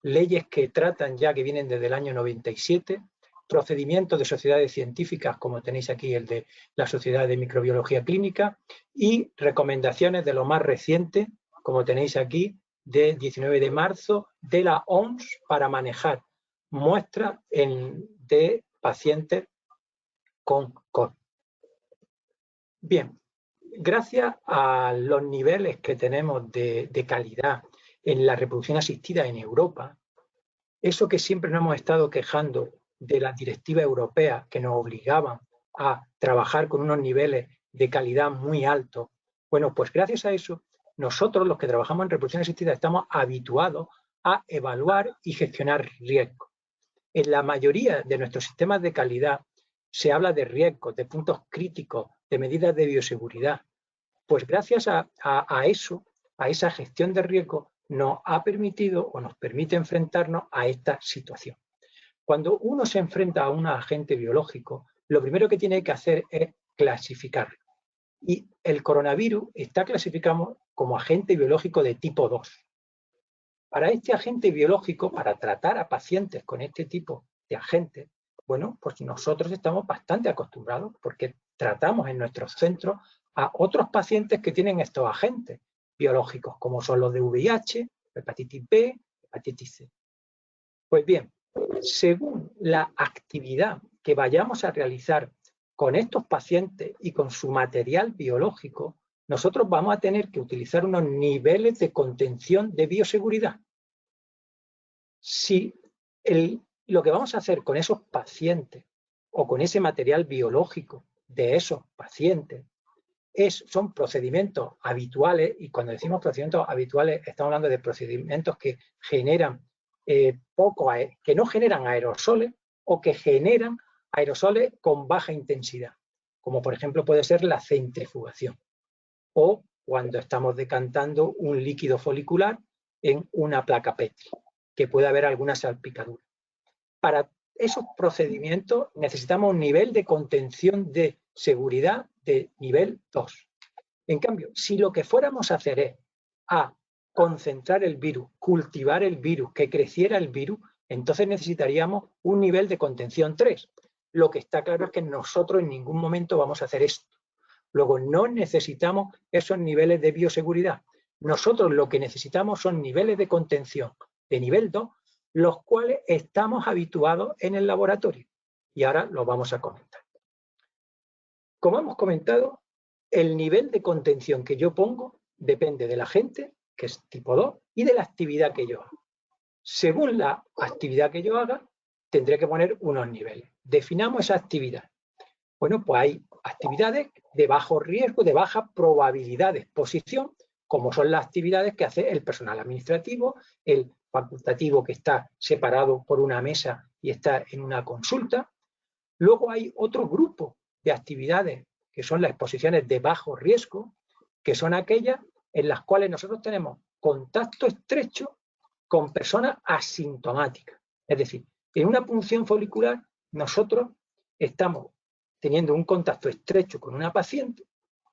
leyes que tratan ya, que vienen desde el año 97, procedimientos de sociedades científicas, como tenéis aquí el de la Sociedad de Microbiología Clínica, y recomendaciones de lo más reciente, como tenéis aquí, de 19 de marzo, de la OMS para manejar muestras de pacientes con COVID. Bien, gracias a los niveles que tenemos de calidad en la reproducción asistida en Europa, eso que siempre nos hemos estado quejando de las directivas europeas que nos obligaban a trabajar con unos niveles de calidad muy altos, bueno, pues gracias a eso, nosotros los que trabajamos en reproducción asistida estamos habituados a evaluar y gestionar riesgos. En la mayoría de nuestros sistemas de calidad se habla de riesgos, de puntos críticos, de medidas de bioseguridad. Pues gracias a eso, a esa gestión de riesgo, nos ha permitido o nos permite enfrentarnos a esta situación. Cuando uno se enfrenta a un agente biológico, lo primero que tiene que hacer es clasificarlo. Y el coronavirus está clasificado como agente biológico de tipo 2. Para este agente biológico, para tratar a pacientes con este tipo de agentes, bueno, pues nosotros estamos bastante acostumbrados porque tratamos en nuestros centros a otros pacientes que tienen estos agentes biológicos, como son los de VIH, hepatitis B, hepatitis C. Pues bien, según la actividad que vayamos a realizar con estos pacientes y con su material biológico, nosotros vamos a tener que utilizar unos niveles de contención de bioseguridad. Si lo que vamos a hacer con esos pacientes o con ese material biológico de esos pacientes son procedimientos habituales, y cuando decimos procedimientos habituales estamos hablando de procedimientos que generan que no generan aerosoles o que generan aerosoles con baja intensidad, como por ejemplo puede ser la centrifugación, o cuando estamos decantando un líquido folicular en una placa Petri, que puede haber alguna salpicadura. Para esos procedimientos necesitamos un nivel de contención de seguridad de nivel 2. En cambio, si lo que fuéramos a hacer es concentrar el virus, cultivar el virus, que creciera el virus, entonces necesitaríamos un nivel de contención 3. Lo que está claro es que nosotros en ningún momento vamos a hacer esto. Luego, no necesitamos esos niveles de bioseguridad. Nosotros lo que necesitamos son niveles de contención de nivel 2, los cuales estamos habituados en el laboratorio. Y ahora lo vamos a comentar. Como hemos comentado, el nivel de contención que yo pongo depende del agente, que es tipo 2, y de la actividad que yo haga. Según la actividad que yo haga, tendré que poner unos niveles. Definamos esa actividad. Bueno, pues hay actividades de bajo riesgo, de baja probabilidad de exposición, como son las actividades que hace el personal administrativo, el facultativo que está separado por una mesa y está en una consulta. Luego hay otro grupo de actividades que son las exposiciones de bajo riesgo, que son aquellas en las cuales nosotros tenemos contacto estrecho con personas asintomáticas. Es decir, en una punción folicular nosotros estamos teniendo un contacto estrecho con una paciente,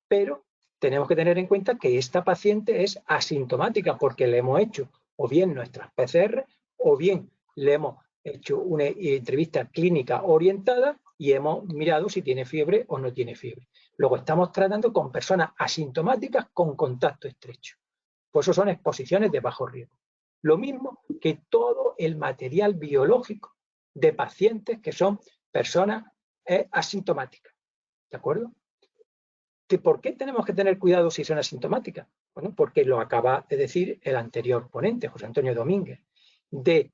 pero tenemos que tener en cuenta que esta paciente es asintomática porque le hemos hecho o bien nuestras PCR o bien le hemos hecho una entrevista clínica orientada y hemos mirado si tiene fiebre o no tiene fiebre. Luego estamos tratando con personas asintomáticas con contacto estrecho. Pues eso son exposiciones de bajo riesgo. Lo mismo que todo el material biológico de pacientes que son personas asintomáticas. ¿De acuerdo? ¿Por qué tenemos que tener cuidado si son asintomáticas? Bueno, porque lo acaba de decir el anterior ponente, José Antonio Domínguez. De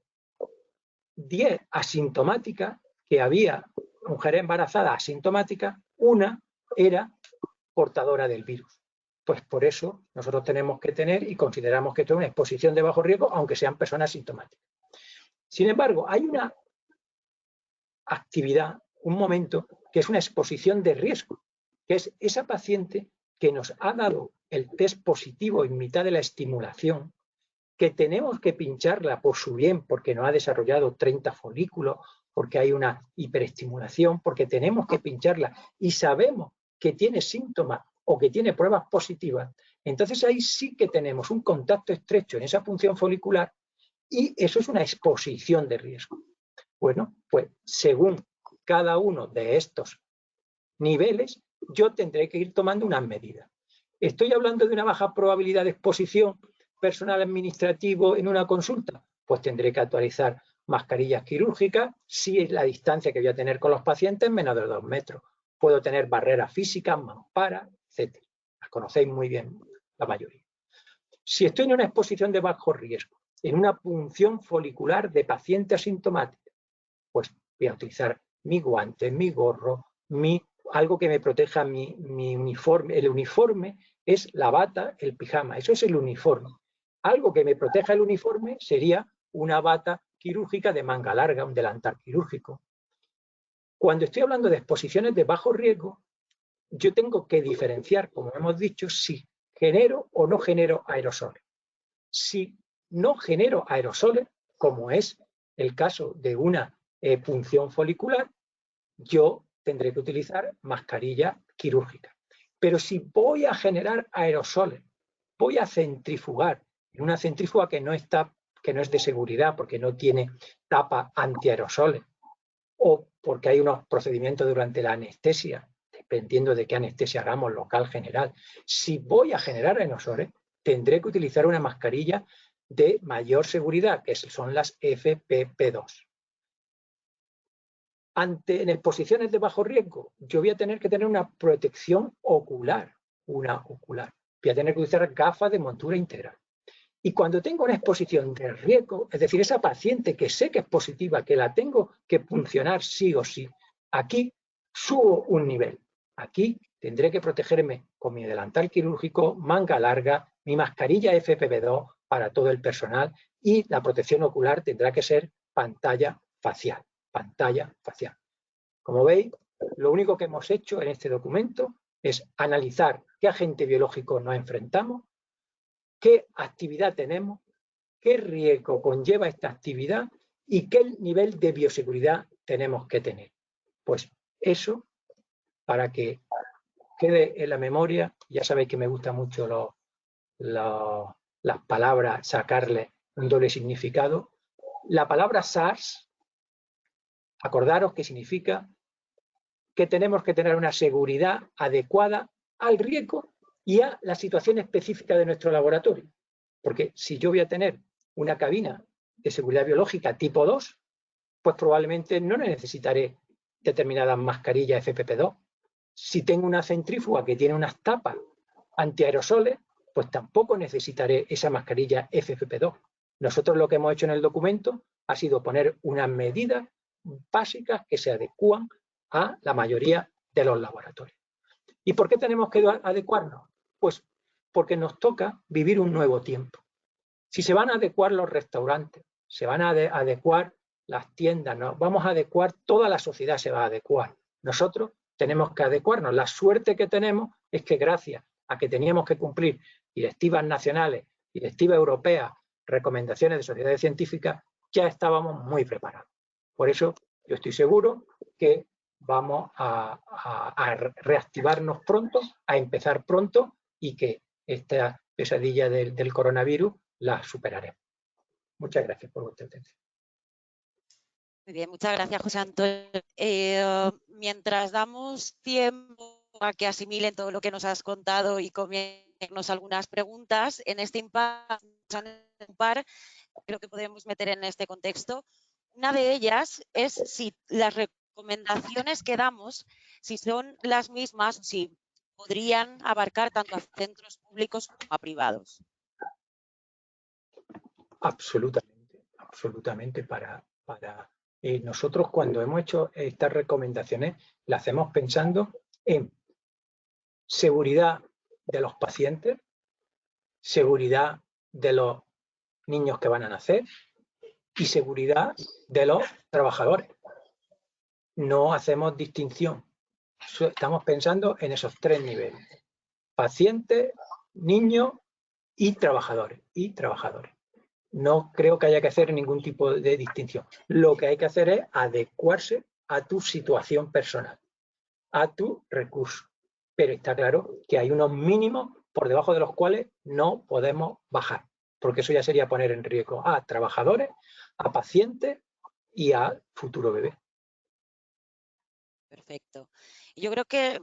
10 asintomáticas que había, mujeres embarazadas asintomáticas, una era portadora del virus. Pues por eso nosotros tenemos que tener y consideramos que esto es una exposición de bajo riesgo, aunque sean personas asintomáticas. Sin embargo, hay una actividad, un momento, que es una exposición de riesgo, que es esa paciente que nos ha dado el test positivo en mitad de la estimulación, que tenemos que pincharla por su bien porque no ha desarrollado 30 folículos, porque hay una hiperestimulación, porque tenemos que pincharla y sabemos que tiene síntomas o que tiene pruebas positivas, entonces ahí sí que tenemos un contacto estrecho en esa punción folicular y eso es una exposición de riesgo. Bueno, pues según cada uno de estos niveles, yo tendré que ir tomando unas medidas. ¿Estoy hablando de una baja probabilidad de exposición personal administrativo en una consulta? Pues tendré que actualizar mascarillas quirúrgicas si la distancia que voy a tener con los pacientes es menos de 2 metros. Puedo tener barreras físicas, mamparas, etc. Las conocéis muy bien la mayoría. Si estoy en una exposición de bajo riesgo, en una punción folicular de paciente asintomático, pues voy a utilizar mi guante, mi gorro, algo que me proteja mi uniforme. El uniforme es la bata, el pijama, eso es el uniforme. Algo que me proteja el uniforme sería una bata quirúrgica de manga larga, un delantal quirúrgico. Cuando estoy hablando de exposiciones de bajo riesgo, yo tengo que diferenciar, como hemos dicho, si genero o no genero aerosoles. Si no genero aerosoles, como es el caso de una punción folicular, yo tendré que utilizar mascarilla quirúrgica. Pero si voy a generar aerosoles, voy a centrifugar en una centrífuga que no es de seguridad porque no tiene tapa antiaerosoles o porque hay unos procedimientos durante la anestesia, dependiendo de qué anestesia hagamos, local, general. Si voy a generar aerosoles, tendré que utilizar una mascarilla de mayor seguridad, que son las FFP2. En exposiciones de bajo riesgo, yo voy a tener que tener una protección ocular, Voy a tener que utilizar gafas de montura integral. Y cuando tengo una exposición de riesgo, es decir, esa paciente que sé que es positiva, que la tengo que puncionar sí o sí, aquí subo un nivel. Aquí tendré que protegerme con mi delantal quirúrgico, manga larga, mi mascarilla FFP2 para todo el personal y la protección ocular tendrá que ser pantalla facial. Como veis, lo único que hemos hecho en este documento es analizar qué agente biológico nos enfrentamos, qué actividad tenemos, qué riesgo conlleva esta actividad y qué nivel de bioseguridad tenemos que tener. Pues eso, para que quede en la memoria, ya sabéis que me gusta mucho las palabras, sacarle un doble significado. La palabra SARS, acordaros que significa que tenemos que tener una seguridad adecuada al riesgo y a la situación específica de nuestro laboratorio. Porque si yo voy a tener una cabina de seguridad biológica tipo 2, pues probablemente no necesitaré determinadas mascarillas FFP2. Si tengo una centrífuga que tiene unas tapas antiaerosoles, pues tampoco necesitaré esa mascarilla FFP2. Nosotros lo que hemos hecho en el documento ha sido poner unas medidas básicas que se adecúan a la mayoría de los laboratorios. ¿Y por qué tenemos que adecuarnos? Pues porque nos toca vivir un nuevo tiempo. Si se van a adecuar los restaurantes, se van a adecuar las tiendas, ¿no? Vamos a adecuar, toda la sociedad se va a adecuar. Nosotros tenemos que adecuarnos. La suerte que tenemos es que gracias a que teníamos que cumplir directivas nacionales, directivas europeas, recomendaciones de sociedades científicas, ya estábamos muy preparados. Por eso yo estoy seguro que vamos a reactivarnos pronto, a empezar pronto y que esta pesadilla del coronavirus la superaremos. Muchas gracias por vuestra atención. Muy bien, muchas gracias, José Antonio. Mientras damos tiempo a que asimilen todo lo que nos has contado y comienzos algunas preguntas, en este impasse creo que podemos meter en este contexto. Una de ellas es si las recomendaciones que damos, si son las mismas, si podrían abarcar tanto a centros públicos como a privados. Absolutamente, absolutamente. Nosotros cuando hemos hecho estas recomendaciones, las hacemos pensando en seguridad de los pacientes, seguridad de los niños que van a nacer y seguridad de los trabajadores. No hacemos distinción. Estamos pensando en esos tres niveles: pacientes, niños y trabajadores. No creo que haya que hacer ningún tipo de distinción. Lo que hay que hacer es adecuarse a tu situación personal, a tu recurso. Pero está claro que hay unos mínimos por debajo de los cuales no podemos bajar, porque eso ya sería poner en riesgo a trabajadores, a pacientes y al futuro bebé. Perfecto. Yo creo que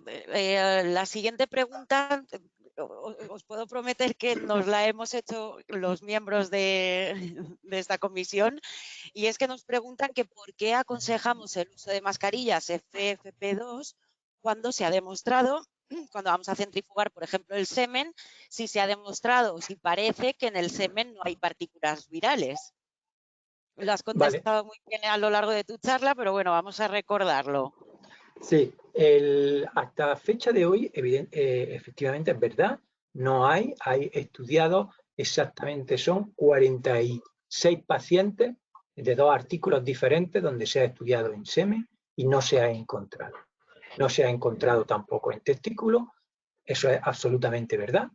la siguiente pregunta, os puedo prometer que nos la hemos hecho los miembros de esta comisión, y es que nos preguntan que por qué aconsejamos el uso de mascarillas FFP2 cuando se ha demostrado, cuando vamos a centrifugar, por ejemplo, el semen, si se ha demostrado, si parece que en el semen no hay partículas virales. Lo has contestado muy bien a lo largo de tu charla, pero bueno, vamos a recordarlo. Sí, hasta fecha de hoy, efectivamente es verdad, no hay estudiados exactamente, son 46 pacientes de 2 artículos diferentes donde se ha estudiado en semen y no se ha encontrado. No se ha encontrado tampoco en testículos, eso es absolutamente verdad,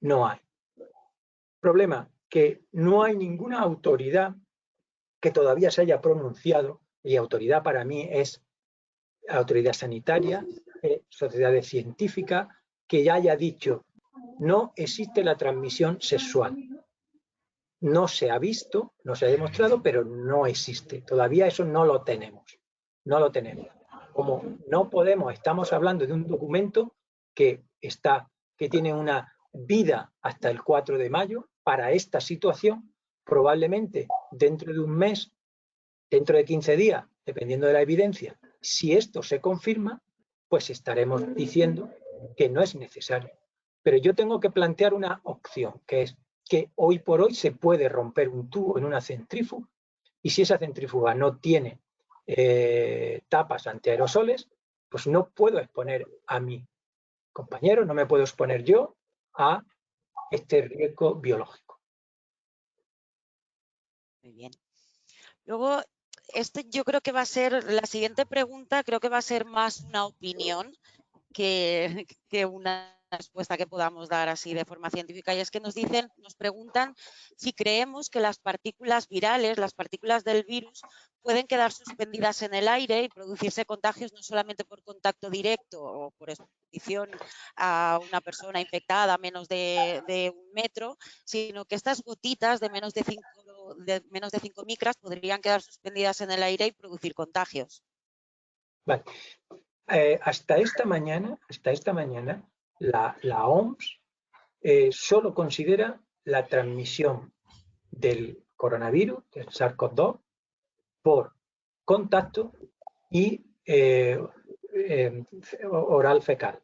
no hay. Problema, que no hay ninguna autoridad que todavía se haya pronunciado, y autoridad para mí es autoridad sanitaria, sociedades científicas, que ya haya dicho: no existe la transmisión sexual. No se ha visto, no se ha demostrado, pero no existe. Todavía eso no lo tenemos. No lo tenemos. Como no podemos, estamos hablando de un documento que tiene una vida hasta el 4 de mayo para esta situación, probablemente dentro de un mes, dentro de 15 días, dependiendo de la evidencia, si esto se confirma, pues estaremos diciendo que no es necesario. Pero yo tengo que plantear una opción, que es que hoy por hoy se puede romper un tubo en una centrífuga, y si esa centrífuga no tiene tapas antiaerosoles, pues no puedo exponer a mi compañero, no me puedo exponer yo a este riesgo biológico. Muy bien. Luego, yo creo que va a ser, la siguiente pregunta, creo que va a ser más una opinión que una respuesta que podamos dar así de forma científica, y es que nos preguntan si creemos que las partículas virales, las partículas del virus, pueden quedar suspendidas en el aire y producirse contagios no solamente por contacto directo o por exposición a una persona infectada a menos de 1 metro, sino que estas gotitas de menos de 5 micras podrían quedar suspendidas en el aire y producir contagios. Vale. Hasta esta mañana, la OMS solo considera la transmisión del coronavirus, del SARS-CoV-2, por contacto y oral fecal.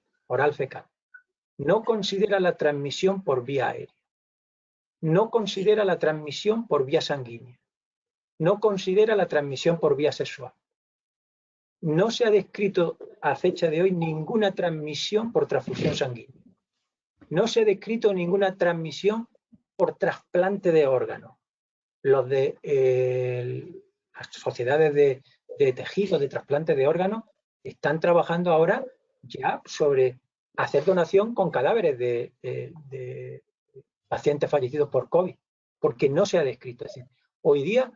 No considera la transmisión por vía aérea. No considera la transmisión por vía sanguínea. No considera la transmisión por vía sexual. No se ha descrito a fecha de hoy ninguna transmisión por transfusión sanguínea. No se ha descrito ninguna transmisión por trasplante de órganos. Los de las sociedades de tejidos, de trasplante de órganos, están trabajando ahora ya sobre hacer donación con cadáveres de pacientes fallecidos por COVID, porque no se ha descrito. Es decir, hoy día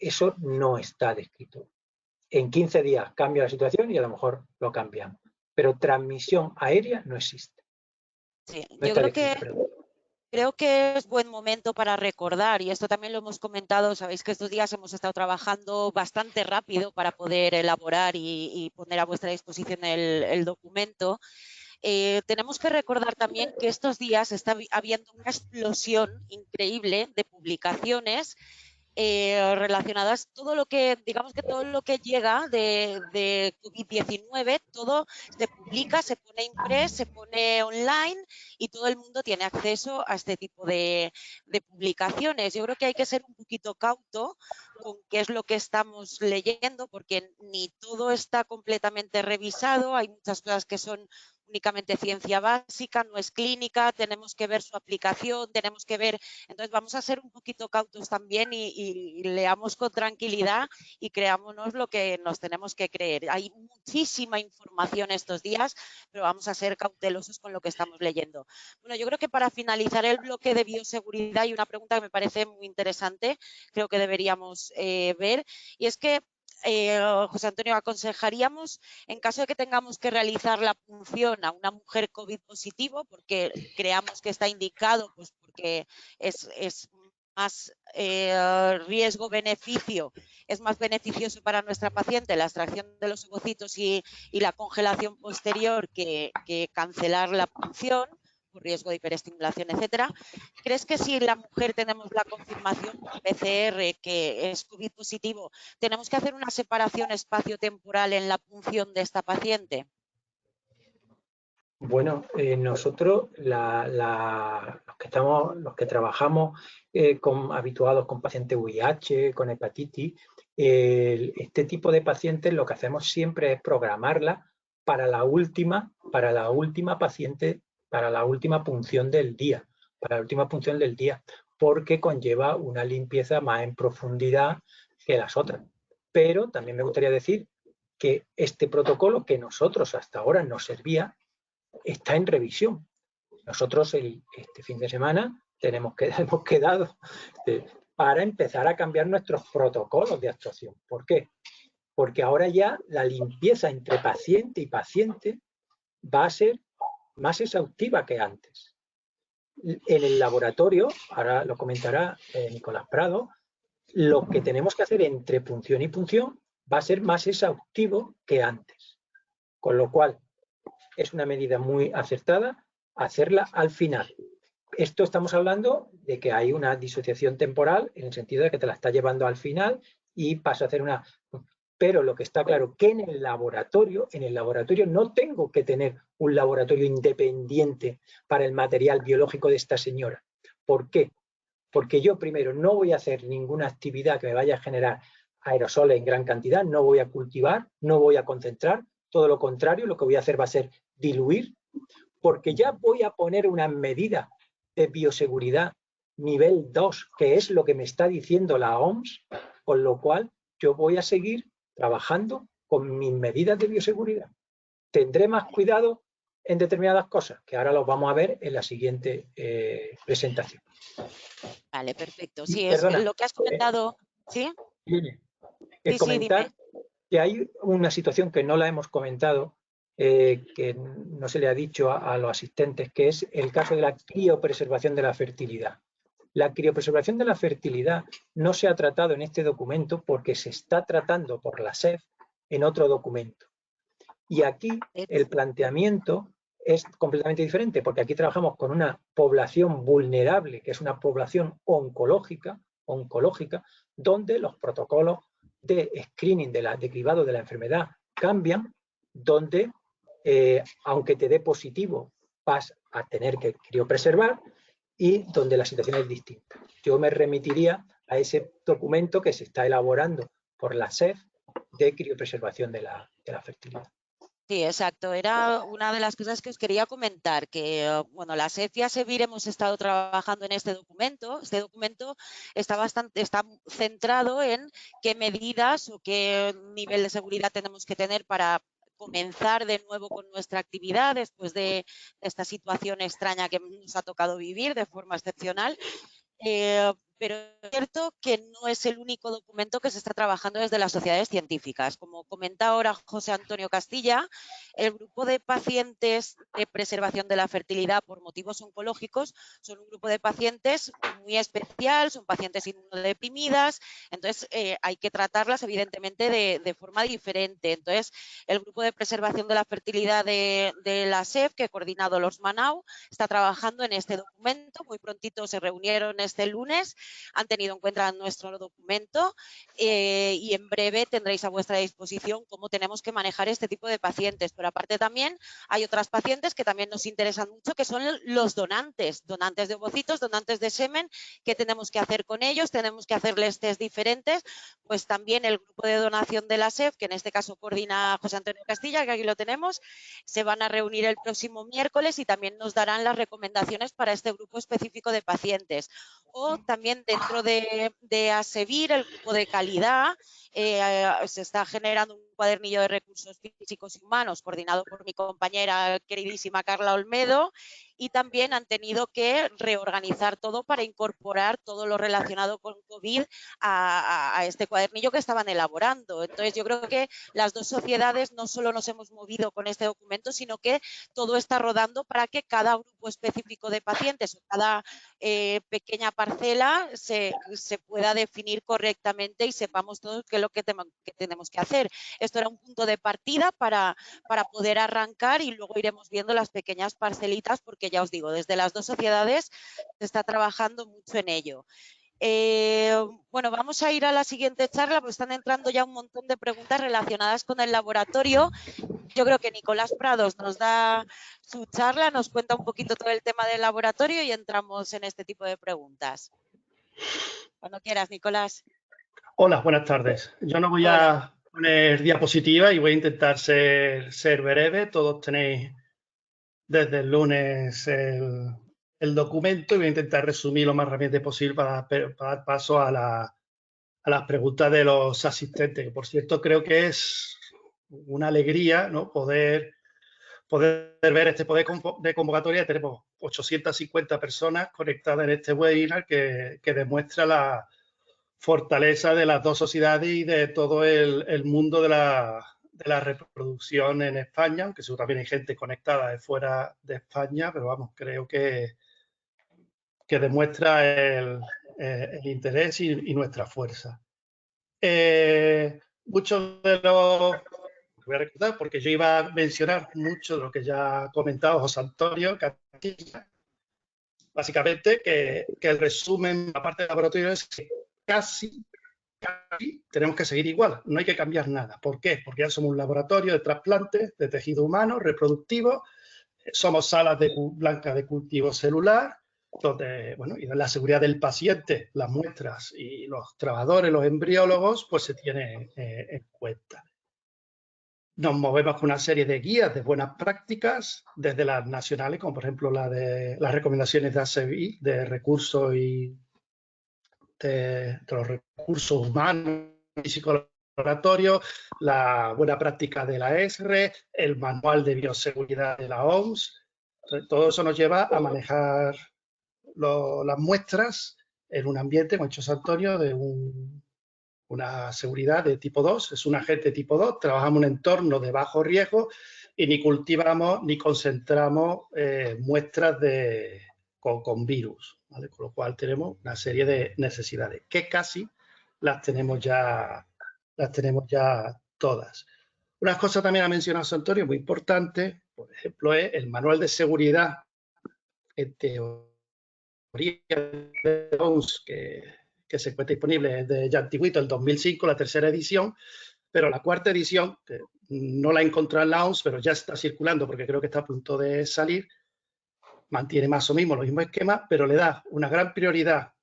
eso no está descrito. En 15 días cambia la situación y a lo mejor lo cambiamos. Pero transmisión aérea no existe. Sí, no yo creo que es buen momento para recordar, y esto también lo hemos comentado, sabéis que estos días hemos estado trabajando bastante rápido para poder elaborar y poner a vuestra disposición el documento. Tenemos que recordar también que estos días está habiendo una explosión increíble de publicaciones relacionadas, todo lo que, digamos que todo lo que llega de COVID-19, todo se publica, se pone impreso, se pone online y todo el mundo tiene acceso a este tipo de publicaciones. Yo creo que hay que ser un poquito cauto con qué es lo que estamos leyendo, porque ni todo está completamente revisado, hay muchas cosas que son únicamente ciencia básica, no es clínica, tenemos que ver su aplicación, tenemos que ver, entonces vamos a ser un poquito cautos también y leamos con tranquilidad y creámonos lo que nos tenemos que creer. Hay muchísima información estos días, pero vamos a ser cautelosos con lo que estamos leyendo. Bueno, yo creo que para finalizar el bloque de bioseguridad hay una pregunta que me parece muy interesante, creo que deberíamos ver, y es que José Antonio, aconsejaríamos en caso de que tengamos que realizar la punción a una mujer COVID positivo, porque creamos que está indicado, pues porque es más riesgo-beneficio, es más beneficioso para nuestra paciente la extracción de los ovocitos y la congelación posterior que cancelar la punción por riesgo de hiperestimulación, etcétera. ¿Crees que si la mujer tenemos la confirmación por PCR que es COVID positivo, tenemos que hacer una separación espacio-temporal en la punción de esta paciente? Bueno, nosotros los que trabajamos habituados con pacientes VIH, con hepatitis, este tipo de pacientes lo que hacemos siempre es programarla para la última paciente, para la última punción del día, porque conlleva una limpieza más en profundidad que las otras. Pero también me gustaría decir que este protocolo que nosotros hasta ahora nos servía está en revisión. Nosotros este fin de semana hemos quedado para empezar a cambiar nuestros protocolos de actuación. ¿Por qué? Porque ahora ya la limpieza entre paciente y paciente va a ser más exhaustiva que antes. En el laboratorio, ahora lo comentará Nicolás Prado, lo que tenemos que hacer entre punción y punción va a ser más exhaustivo que antes. Con lo cual, es una medida muy acertada hacerla al final. Esto estamos hablando de que hay una disociación temporal en el sentido de que te la está llevando al final y paso a hacer una... Pero lo que está claro que en el laboratorio no tengo que tener un laboratorio independiente para el material biológico de esta señora. ¿Por qué? Porque yo primero no voy a hacer ninguna actividad que me vaya a generar aerosoles en gran cantidad, no voy a cultivar, no voy a concentrar, todo lo contrario, lo que voy a hacer va a ser diluir, porque ya voy a poner una medida de bioseguridad nivel 2, que es lo que me está diciendo la OMS, con lo cual yo voy a seguir trabajando con mis medidas de bioseguridad. Tendré más cuidado en determinadas cosas, que ahora los vamos a ver en la siguiente presentación. Vale, perfecto. Sí, Perdona, es lo que has comentado. ¿Sí? Es comentar que hay una situación que no la hemos comentado, que no se le ha dicho a los asistentes, que es el caso de la criopreservación de la fertilidad. La criopreservación de la fertilidad no se ha tratado en este documento porque se está tratando por la SEF en otro documento. Y aquí el planteamiento es completamente diferente, porque aquí trabajamos con una población vulnerable, que es una población oncológica, donde los protocolos de screening, de cribado de la enfermedad cambian, donde aunque te dé positivo vas a tener que criopreservar y donde la situación es distinta. Yo me remitiría a ese documento que se está elaborando por la SEF de criopreservación de la fertilidad. Sí, exacto. Era una de las cosas que os quería comentar, que bueno, la SEF y ASEVIR hemos estado trabajando en este documento. Este documento está centrado en qué medidas o qué nivel de seguridad tenemos que tener para comenzar de nuevo con nuestra actividad después de esta situación extraña que nos ha tocado vivir de forma excepcional. Pero es cierto que no es el único documento que se está trabajando desde las sociedades científicas. Como comenta ahora José Antonio Castilla, el grupo de pacientes de preservación de la fertilidad por motivos oncológicos son un grupo de pacientes muy especial, son pacientes inmunodeprimidas, entonces hay que tratarlas evidentemente de forma diferente. Entonces, el grupo de preservación de la fertilidad de la SEF, que ha coordinado los Manau, está trabajando en este documento. Muy prontito se reunieron este lunes han tenido en cuenta nuestro documento y en breve tendréis a vuestra disposición cómo tenemos que manejar este tipo de pacientes. Pero aparte también hay otras pacientes que también nos interesan mucho, que son los donantes de ovocitos, donantes de semen. ¿Qué tenemos que hacer con ellos? Tenemos que hacerles test diferentes. Pues también el grupo de donación de la SEF, que en este caso coordina José Antonio Castilla, que aquí lo tenemos, se van a reunir el próximo miércoles y también nos darán las recomendaciones para este grupo específico de pacientes. O también dentro de ASEVIR, el grupo de calidad, se está generando un cuadernillo de recursos físicos y humanos coordinado por mi compañera queridísima Carla Olmedo, y también han tenido que reorganizar todo para incorporar todo lo relacionado con COVID a este cuadernillo que estaban elaborando. Entonces, yo creo que las dos sociedades no solo nos hemos movido con este documento, sino que todo está rodando para que cada grupo específico de pacientes o cada pequeña parcela se pueda definir correctamente y sepamos todos qué es lo que tenemos que hacer. Esto era un punto de partida para poder arrancar y luego iremos viendo las pequeñas parcelitas, porque ya os digo, desde las dos sociedades se está trabajando mucho en ello. Bueno, vamos a ir a la siguiente charla, porque están entrando ya un montón de preguntas relacionadas con el laboratorio. Yo creo que Nicolás Prados nos da su charla, nos cuenta un poquito todo el tema del laboratorio y entramos en este tipo de preguntas. Cuando quieras, Nicolás. Hola, buenas tardes. Yo no voy a poner diapositivas y voy a intentar ser breve. Todos tenéis desde el lunes el documento y voy a intentar resumir lo más rápido posible para dar paso a las preguntas de los asistentes. Por cierto, creo que es una alegría, ¿no?, poder ver este poder de convocatoria. Tenemos 850 personas conectadas en este webinar que demuestra la fortaleza de las dos sociedades y de todo el mundo de la reproducción en España, aunque seguro también hay gente conectada de fuera de España, pero vamos, creo que demuestra el interés y nuestra fuerza. Muchos de los... Voy a recordar, porque yo iba a mencionar mucho de lo que ya ha comentado José Antonio Castilla. Básicamente, que el resumen, aparte del laboratorio, es que casi tenemos que seguir igual, no hay que cambiar nada. ¿Por qué? Porque ya somos un laboratorio de trasplantes de tejido humano, reproductivo, somos salas blancas de cultivo celular, donde, bueno, y la seguridad del paciente, las muestras y los trabajadores, los embriólogos, pues se tienen en cuenta. Nos movemos con una serie de guías de buenas prácticas, desde las nacionales, como por ejemplo las recomendaciones de ASEVIR, de recursos y de los recursos humanos y psicolaboratorios, la buena práctica de la ESRE, el manual de bioseguridad de la OMS. Entonces, todo eso nos lleva a manejar las muestras en un ambiente, como ha dicho José Antonio, de una seguridad de tipo 2, es un agente tipo 2, trabajamos en un entorno de bajo riesgo y ni cultivamos ni concentramos muestras con virus, ¿vale? Con lo cual tenemos una serie de necesidades que casi las tenemos ya todas. Una cosa también ha mencionado José Antonio muy importante, por ejemplo, es el manual de seguridad en teoría de OMS que se encuentra disponible desde ya antiguito, el 2005, la tercera edición, pero la cuarta edición, que no la he encontrado en la OMS, pero ya está circulando porque creo que está a punto de salir, mantiene más o menos los mismos esquemas, pero le da una gran prioridad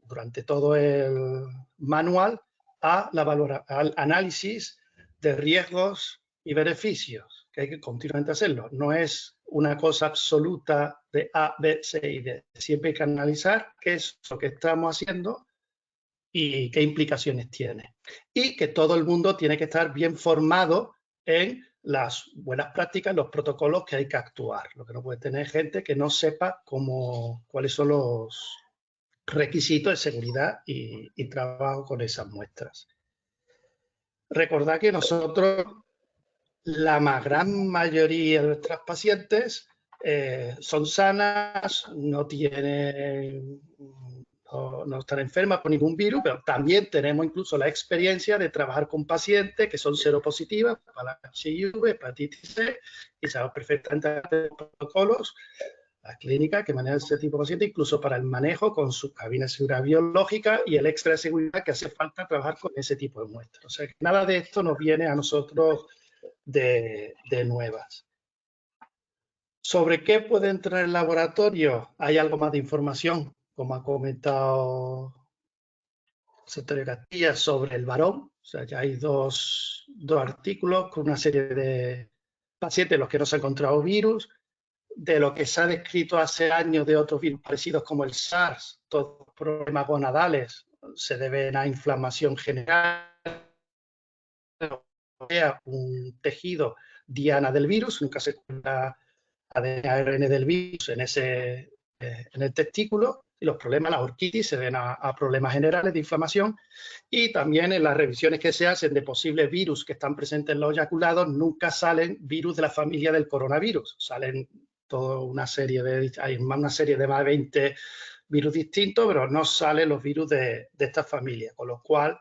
durante todo el manual al análisis de riesgos y beneficios, que hay que continuamente hacerlo. No es una cosa absoluta de A, B, C y D. Siempre hay que analizar qué es lo que estamos haciendo y qué implicaciones tiene. Y que todo el mundo tiene que estar bien formado en las buenas prácticas, los protocolos que hay que actuar. Lo que no puede tener gente que no sepa cuáles son los requisitos de seguridad y trabajo con esas muestras. Recordad que nosotros, la gran mayoría de nuestras pacientes son sanas, no están enfermas por ningún virus, pero también tenemos incluso la experiencia de trabajar con pacientes que son seropositivas para HIV, hepatitis C, y sabemos perfectamente los protocolos las clínicas que manejan ese tipo de pacientes, incluso para el manejo con sus cabinas de seguridad biológica y el extra de seguridad que hace falta trabajar con ese tipo de muestras. O sea, que nada de esto nos viene a nosotros de nuevas. ¿Sobre qué puede entrar el laboratorio? Hay algo más de información, como ha comentado Antonio Castilla, sobre el varón. O sea, ya hay dos artículos con una serie de pacientes en los que no se ha encontrado virus. De lo que se ha descrito hace años de otros virus parecidos como el SARS, todos los problemas gonadales se deben a inflamación general, un tejido diana del virus, nunca se encuentra ADN, ARN del virus en el testículo, y los problemas, la orquitis, se deben a problemas generales de inflamación, y también en las revisiones que se hacen de posibles virus que están presentes en los eyaculados, nunca salen virus de la familia del coronavirus, salen toda una serie hay una serie de más de 20 virus distintos, pero no salen los virus de esta familia, con lo cual,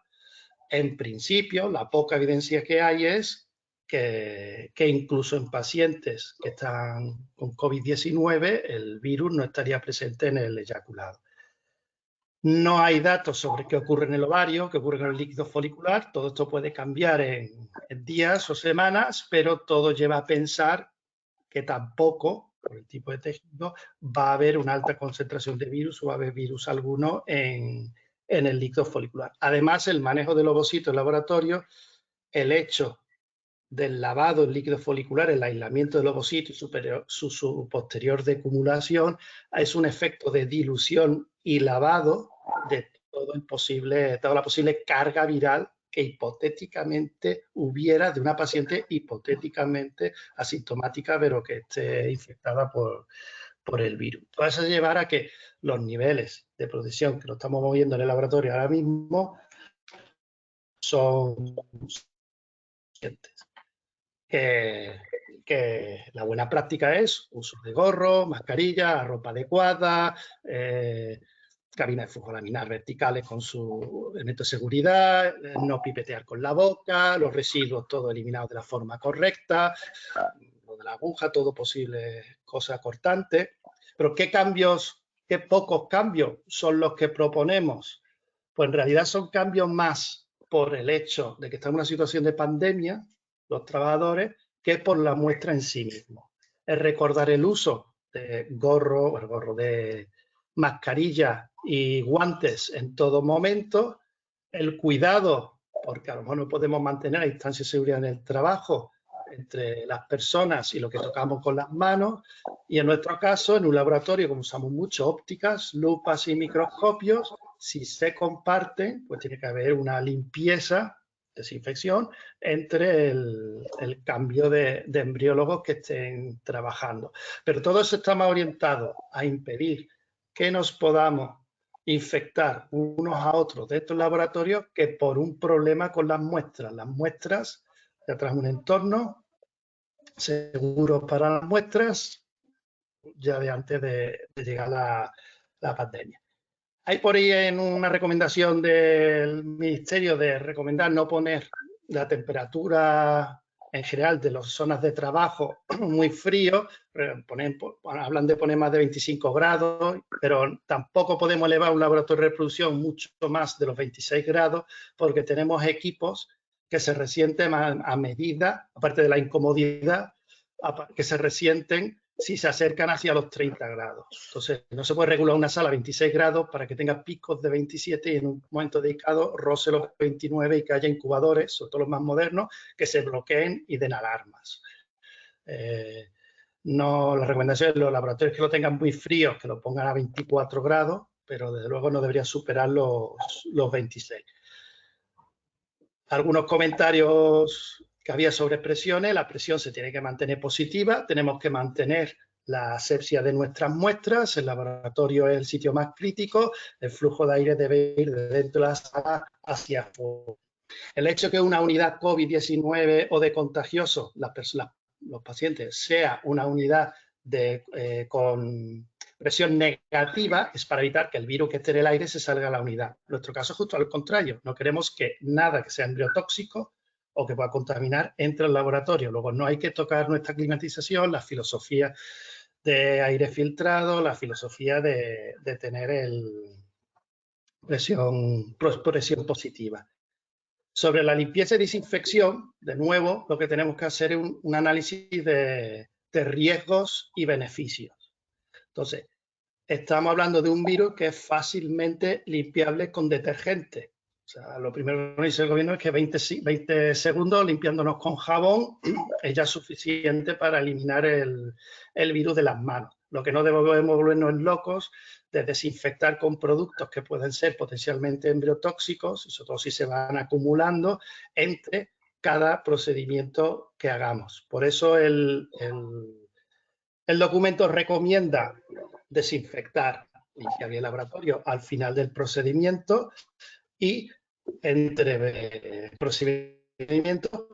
en principio, la poca evidencia que hay es que incluso en pacientes que están con COVID-19, el virus no estaría presente en el eyaculado. No hay datos sobre qué ocurre en el ovario, qué ocurre con el líquido folicular. Todo esto puede cambiar en días o semanas, pero todo lleva a pensar que tampoco, por el tipo de tejido, va a haber una alta concentración de virus o va a haber virus alguno en el líquido folicular. Además, el manejo del ovocito en laboratorio, el hecho del lavado en líquido folicular, el aislamiento del ovocito y su posterior decumulación, es un efecto de dilución y lavado de toda la posible carga viral que hipotéticamente hubiera de una paciente hipotéticamente asintomática, pero que esté infectada por el virus. Todo eso llevará a que los niveles de protección que nos estamos moviendo en el laboratorio ahora mismo son suficientes. Que la buena práctica es uso de gorro, mascarilla, ropa adecuada, cabina de flujo laminar verticales con su elemento de seguridad, no pipetear con la boca, los residuos todo eliminados de la forma correcta, lo de la aguja, todo posible cosa cortante. Pero ¿qué cambios, qué pocos cambios son los que proponemos? Pues en realidad son cambios más por el hecho de que estamos en una situación de pandemia, los trabajadores, que por la muestra en sí mismo. Es recordar el uso de gorro de mascarilla y guantes en todo momento, el cuidado, porque a lo mejor no podemos mantener la distancia de seguridad en el trabajo entre las personas y lo que tocamos con las manos, y en nuestro caso, en un laboratorio, como usamos mucho ópticas, lupas y microscopios, si se comparten, pues tiene que haber una limpieza, desinfección, entre el cambio de embriólogos que estén trabajando. Pero todo eso está más orientado a impedir que nos podamos infectar unos a otros de estos laboratorios que por un problema con las muestras. Las muestras, ya traen un entorno seguro para las muestras, ya de antes de llegar la pandemia. Hay por ahí en una recomendación del Ministerio de recomendar no poner la temperatura en general de las zonas de trabajo muy frío, hablan de poner más de 25 grados, pero tampoco podemos elevar un laboratorio de reproducción mucho más de los 26 grados porque tenemos equipos que se resienten a medida, aparte de la incomodidad, que se resienten si se acercan hacia los 30 grados. Entonces, no se puede regular una sala a 26 grados para que tenga picos de 27 y en un momento dedicado roce los 29 y que haya incubadores, sobre todo los más modernos, que se bloqueen y den alarmas. No, la recomendación es los laboratorios que lo tengan muy fríos, que lo pongan a 24 grados, pero desde luego no debería superar los 26. Algunos comentarios que había sobre presiones. La presión se tiene que mantener positiva, tenemos que mantener la asepsia de nuestras muestras, el laboratorio es el sitio más crítico, el flujo de aire debe ir de dentro de la sala hacia afuera. El hecho que una unidad COVID-19 o de contagioso, los pacientes, sea una unidad con presión negativa es para evitar que el virus que esté en el aire se salga a la unidad. En nuestro caso es justo al contrario, no queremos que nada que sea embriotóxico o que pueda contaminar entre el laboratorio. Luego no hay que tocar nuestra climatización, la filosofía de aire filtrado, la filosofía de tener presión positiva. Sobre la limpieza y desinfección, de nuevo, lo que tenemos que hacer es un análisis de riesgos y beneficios. Entonces, estamos hablando de un virus que es fácilmente limpiable con detergente. O sea, lo primero que dice el gobierno es que 20 segundos limpiándonos con jabón es ya suficiente para eliminar el virus de las manos. Lo que no debemos volvernos locos de desinfectar con productos que pueden ser potencialmente embriotóxicos, sobre todo si se van acumulando entre cada procedimiento que hagamos. Por eso el documento recomienda desinfectar, limpiar el laboratorio al final del procedimiento y entre procedimientos.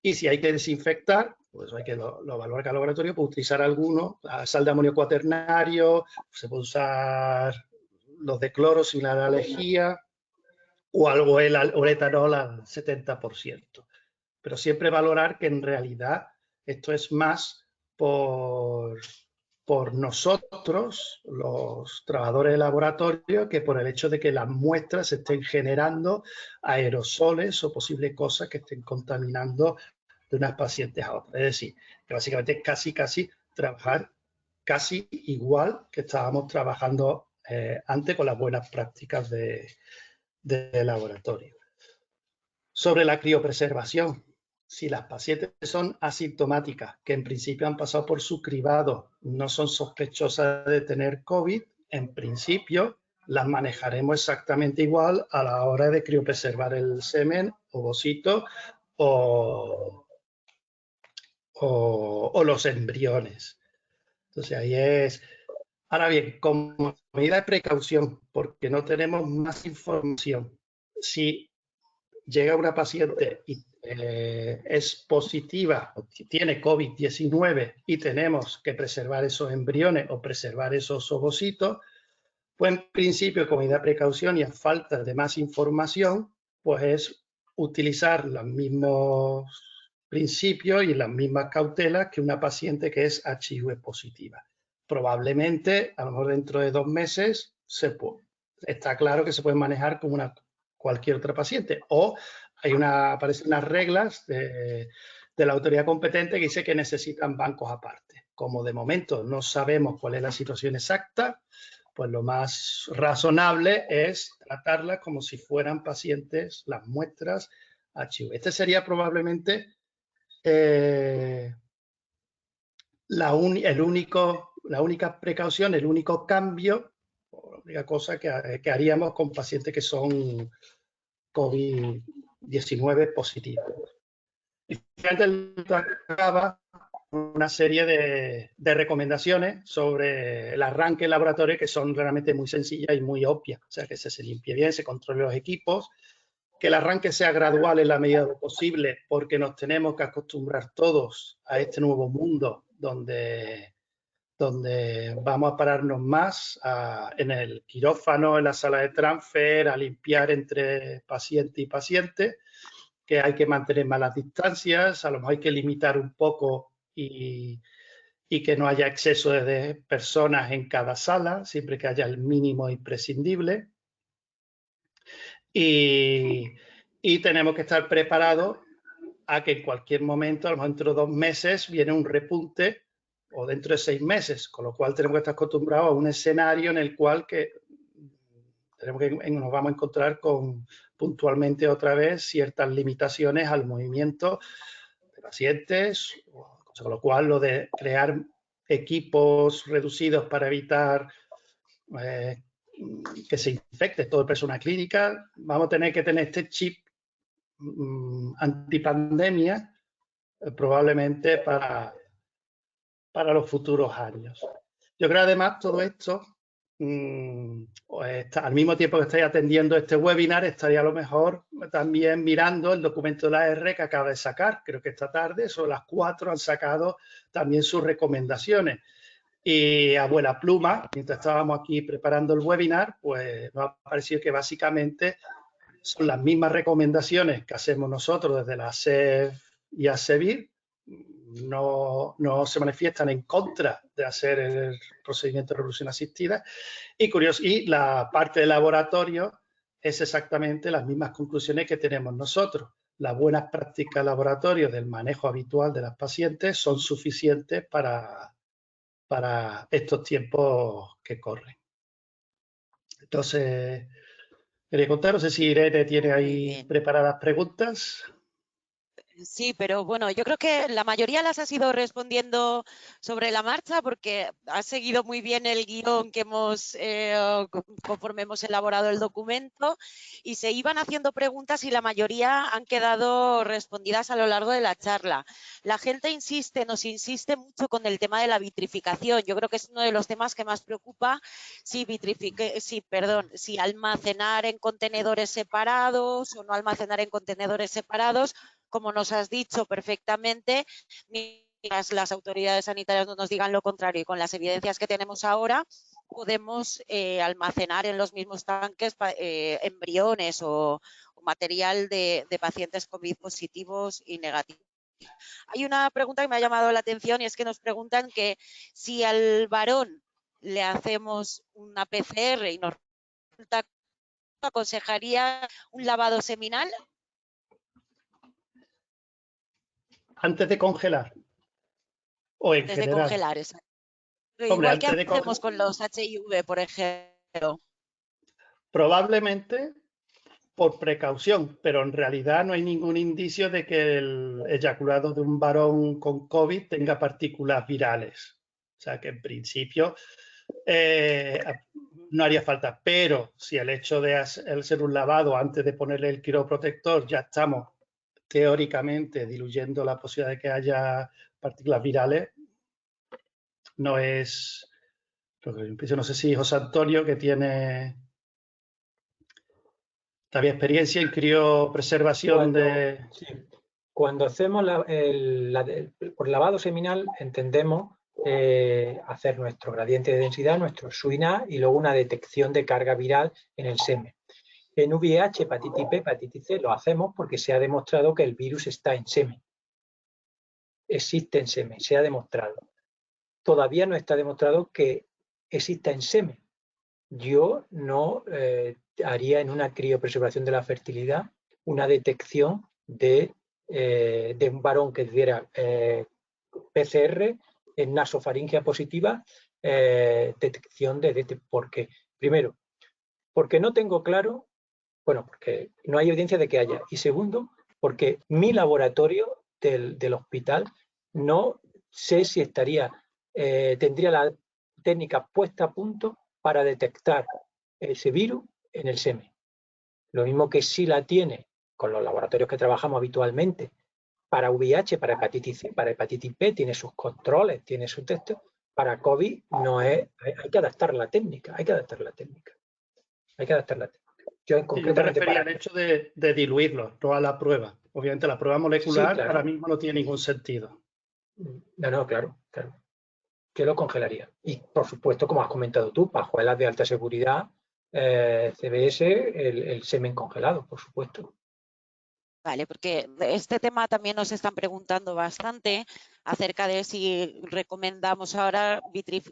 Y si hay que desinfectar, pues hay que lo evaluar cada laboratorio, puede utilizar alguno, la sal de amonio cuaternario, se puede usar los de cloro sin la lejía o algo o etanol al 70%. Pero siempre valorar que en realidad esto es más por nosotros, los trabajadores de laboratorio, que por el hecho de que las muestras estén generando aerosoles o posibles cosas que estén contaminando de unas pacientes a otras. Es decir, que básicamente casi trabajar casi igual que estábamos trabajando antes con las buenas prácticas de laboratorio. Sobre la criopreservación. Si las pacientes son asintomáticas, que en principio han pasado por su cribado, no son sospechosas de tener COVID, en principio las manejaremos exactamente igual a la hora de criopreservar el semen, ovocito o los embriones. Entonces ahí es... Ahora bien, como medida de precaución, porque no tenemos más información, si llega una paciente y es positiva o tiene COVID-19 y tenemos que preservar esos embriones o preservar esos ovocitos, pues en principio, como medida de precaución y a falta de más información, pues es utilizar los mismos principios y las mismas cautelas que una paciente que es HIV positiva. Probablemente, a lo mejor dentro de 2 meses, está claro que se puede manejar como cualquier otra paciente, o aparecen unas reglas de la autoridad competente que dice que necesitan bancos aparte. Como de momento no sabemos cuál es la situación exacta, pues lo más razonable es tratarlas como si fueran pacientes, las muestras HIV. Este sería probablemente la única precaución, el único cambio, la única cosa que haríamos con pacientes que son COVID-19 positivos. Y finalmente acaba una serie de recomendaciones sobre el arranque laboratorio que son realmente muy sencillas y muy obvias. O sea, que se limpie bien, se controle los equipos, que el arranque sea gradual en la medida de lo posible, porque nos tenemos que acostumbrar todos a este nuevo mundo donde vamos a pararnos más en el quirófano, en la sala de transfer, a limpiar entre paciente y paciente, que hay que mantener más las distancias, a lo mejor hay que limitar un poco y que no haya exceso de personas en cada sala, siempre que haya el mínimo imprescindible. Y tenemos que estar preparados a que en cualquier momento, a lo mejor dentro de 2 meses, viene un repunte o dentro de 6 meses, con lo cual tenemos que estar acostumbrados a un escenario en el cual nos vamos a encontrar con puntualmente otra vez ciertas limitaciones al movimiento de pacientes, con lo cual lo de crear equipos reducidos para evitar que se infecte todo el personal clínica, vamos a tener que tener este chip antipandemia probablemente para los futuros años. Yo creo además todo esto, al mismo tiempo que estáis atendiendo este webinar, estaría a lo mejor también mirando el documento de la AR que acaba de sacar. Creo que esta tarde, sobre las 4, han sacado también sus recomendaciones. Y a vuela pluma, mientras estábamos aquí preparando el webinar, pues nos ha parecido que básicamente son las mismas recomendaciones que hacemos nosotros desde la SEF y ASEVIR, no se manifiestan en contra de hacer el procedimiento de reproducción asistida. Y la parte de laboratorio es exactamente las mismas conclusiones que tenemos nosotros. Las buenas prácticas de laboratorio del manejo habitual de las pacientes son suficientes para estos tiempos que corren. Entonces, quería contar, no sé si Irene tiene ahí preparadas preguntas. Sí, pero bueno, yo creo que la mayoría las has ido respondiendo sobre la marcha porque has seguido muy bien el guión que hemos, conforme hemos elaborado el documento, y se iban haciendo preguntas y la mayoría han quedado respondidas a lo largo de la charla. La gente nos insiste mucho con el tema de la vitrificación. Yo creo que es uno de los temas que más preocupa, si almacenar en contenedores separados o no almacenar en contenedores separados. Como nos has dicho perfectamente, mientras las autoridades sanitarias no nos digan lo contrario y con las evidencias que tenemos ahora, podemos almacenar en los mismos tanques embriones o material de pacientes COVID positivos y negativos. Hay una pregunta que me ha llamado la atención y es que nos preguntan que si al varón le hacemos una PCR y nos resulta, ¿aconsejaría un lavado seminal? Antes de congelar. O en Desde general. congelar, exacto. Hombre, Igual que antes de hacemos con los HIV, por ejemplo. Probablemente por precaución, pero en realidad no hay ningún indicio de que el eyaculado de un varón con COVID tenga partículas virales. O sea que en principio no haría falta, pero si el hecho de hacer un lavado antes de ponerle el quiroprotector ya estamos teóricamente diluyendo la posibilidad de que haya partículas virales, no es... No sé si José Antonio, que tiene también experiencia en criopreservación de... Sí. Cuando hacemos por lavado seminal entendemos hacer nuestro gradiente de densidad, nuestro SWINA y luego una detección de carga viral en el semen. En VIH, hepatitis B, hepatitis C lo hacemos porque se ha demostrado que el virus está en semen. Existe en semen, se ha demostrado. Todavía no está demostrado que exista en semen. Yo no haría en una criopreservación de la fertilidad una detección de un varón que diera PCR en nasofaringia positiva, detección de porque, primero, porque no tengo claro, bueno, porque no hay evidencia de que haya, y segundo, porque mi laboratorio del hospital no sé si tendría la técnica puesta a punto para detectar ese virus en el semen. Lo mismo que sí la tiene con los laboratorios que trabajamos habitualmente para VIH, para hepatitis C, para hepatitis B, tiene sus controles, tiene sus textos. Para COVID no es, hay que adaptar la técnica, hay que adaptar la técnica. Yo me refería al hecho de diluirlo, no a la prueba. Obviamente la prueba molecular sí, claro. Ahora mismo no tiene ningún sentido. No, claro. Yo lo congelaría. Y por supuesto, como has comentado tú, pajuelas de alta seguridad, CBS, el semen congelado, por supuesto. Vale, porque este tema también nos están preguntando bastante acerca de si recomendamos ahora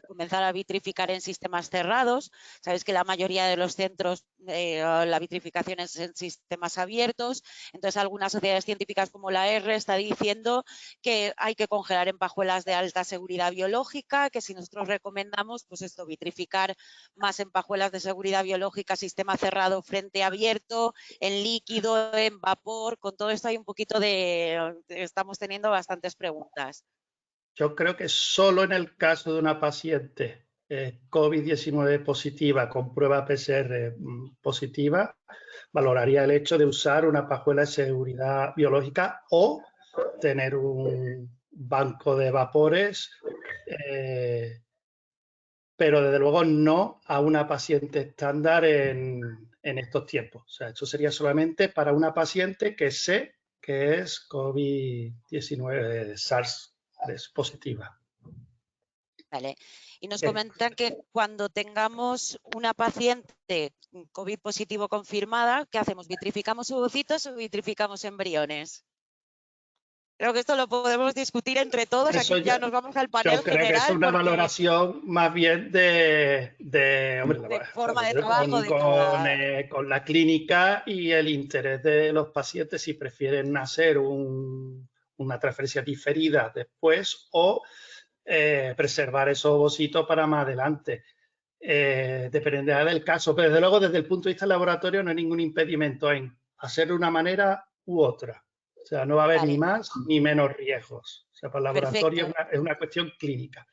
comenzar a vitrificar en sistemas cerrados. Sabéis que la mayoría de los centros la vitrificación es en sistemas abiertos. Entonces, algunas sociedades científicas como la R está diciendo que hay que congelar en pajuelas de alta seguridad biológica, que si nosotros recomendamos, pues esto, vitrificar más en pajuelas de seguridad biológica, sistema cerrado frente abierto, en líquido, en vapor. Con todo esto hay un poquito estamos teniendo bastantes preguntas. Yo creo que solo en el caso de una paciente COVID-19 positiva con prueba PCR positiva, valoraría el hecho de usar una pajuela de seguridad biológica o tener un banco de vapores, pero desde luego no a una paciente estándar en estos tiempos. O sea, esto sería solamente para una paciente que sé que es COVID-19 SARS positiva. Vale. Y nos comentan que cuando tengamos una paciente COVID positivo confirmada, ¿qué hacemos? ¿Vitrificamos ovocitos o vitrificamos embriones? Creo que esto lo podemos discutir entre todos. Eso Aquí ya nos vamos al Yo panel creo que general. es una porque valoración más bien hombre, de forma de trabajo de con la clínica y el interés de los pacientes si prefieren hacer una transferencia diferida después o preservar esos ovocitos para más adelante. Dependerá del caso, pero desde luego desde el punto de vista del laboratorio no hay ningún impedimento en hacer de una manera u otra. O sea, no va a haber ni más ni menos riesgos. O sea, para el laboratorio es una cuestión clínica.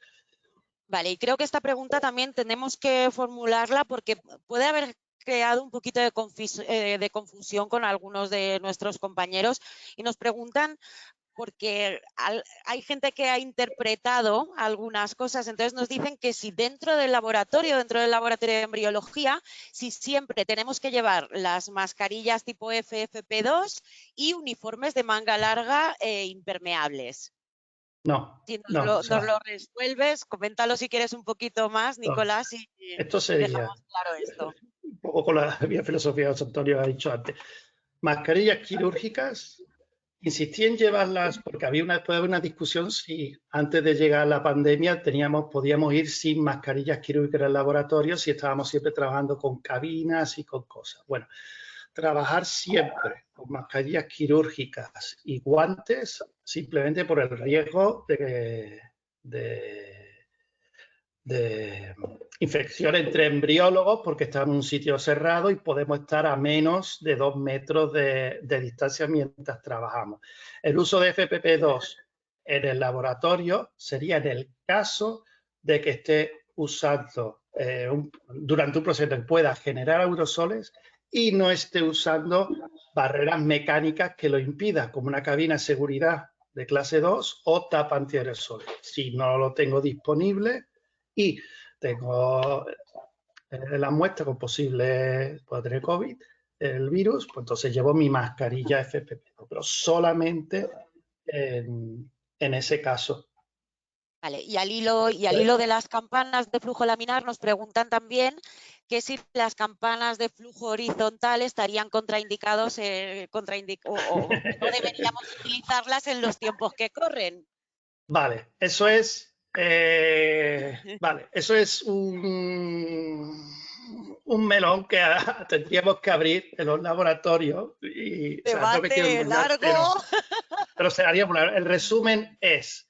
Vale, y creo que esta pregunta también tenemos que formularla porque puede haber creado un poquito de confusión con algunos de nuestros compañeros y nos preguntan porque hay gente que ha interpretado algunas cosas, entonces nos dicen que si dentro del laboratorio de embriología, si siempre tenemos que llevar las mascarillas tipo FFP2 y uniformes de manga larga impermeables. No, Si no. nos lo resuelves, coméntalo si quieres un poquito más, Nicolás, y esto sería, dejamos claro esto. Un poco con la vía filosofía que José Antonio ha dicho antes. Mascarillas quirúrgicas, insistí en llevarlas porque puede haber una discusión si antes de llegar a la pandemia podíamos ir sin mascarillas quirúrgicas al laboratorio si estábamos siempre trabajando con cabinas y con cosas. Bueno, trabajar siempre con mascarillas quirúrgicas y guantes simplemente por el riesgo de infección entre embriólogos porque estamos en un sitio cerrado y podemos estar a menos de 2 metros de distancia mientras trabajamos. El uso de FFP2 en el laboratorio sería en el caso de que esté usando durante un proceso que pueda generar aerosoles y no esté usando barreras mecánicas que lo impidan, como una cabina de seguridad de clase 2 o tapa antiaerosoles. Si no lo tengo disponible y tengo la muestra con posible, puedo tener COVID, el virus, pues entonces llevo mi mascarilla FFP2, pero solamente en ese caso. Vale, y al hilo de las campanas de flujo laminar nos preguntan también que si las campanas de flujo horizontal estarían contraindicados o no deberíamos utilizarlas en los tiempos que corren. Vale, eso es un melón que tendríamos que abrir en los laboratorios. Y, Debate largo. Pero sería el resumen es,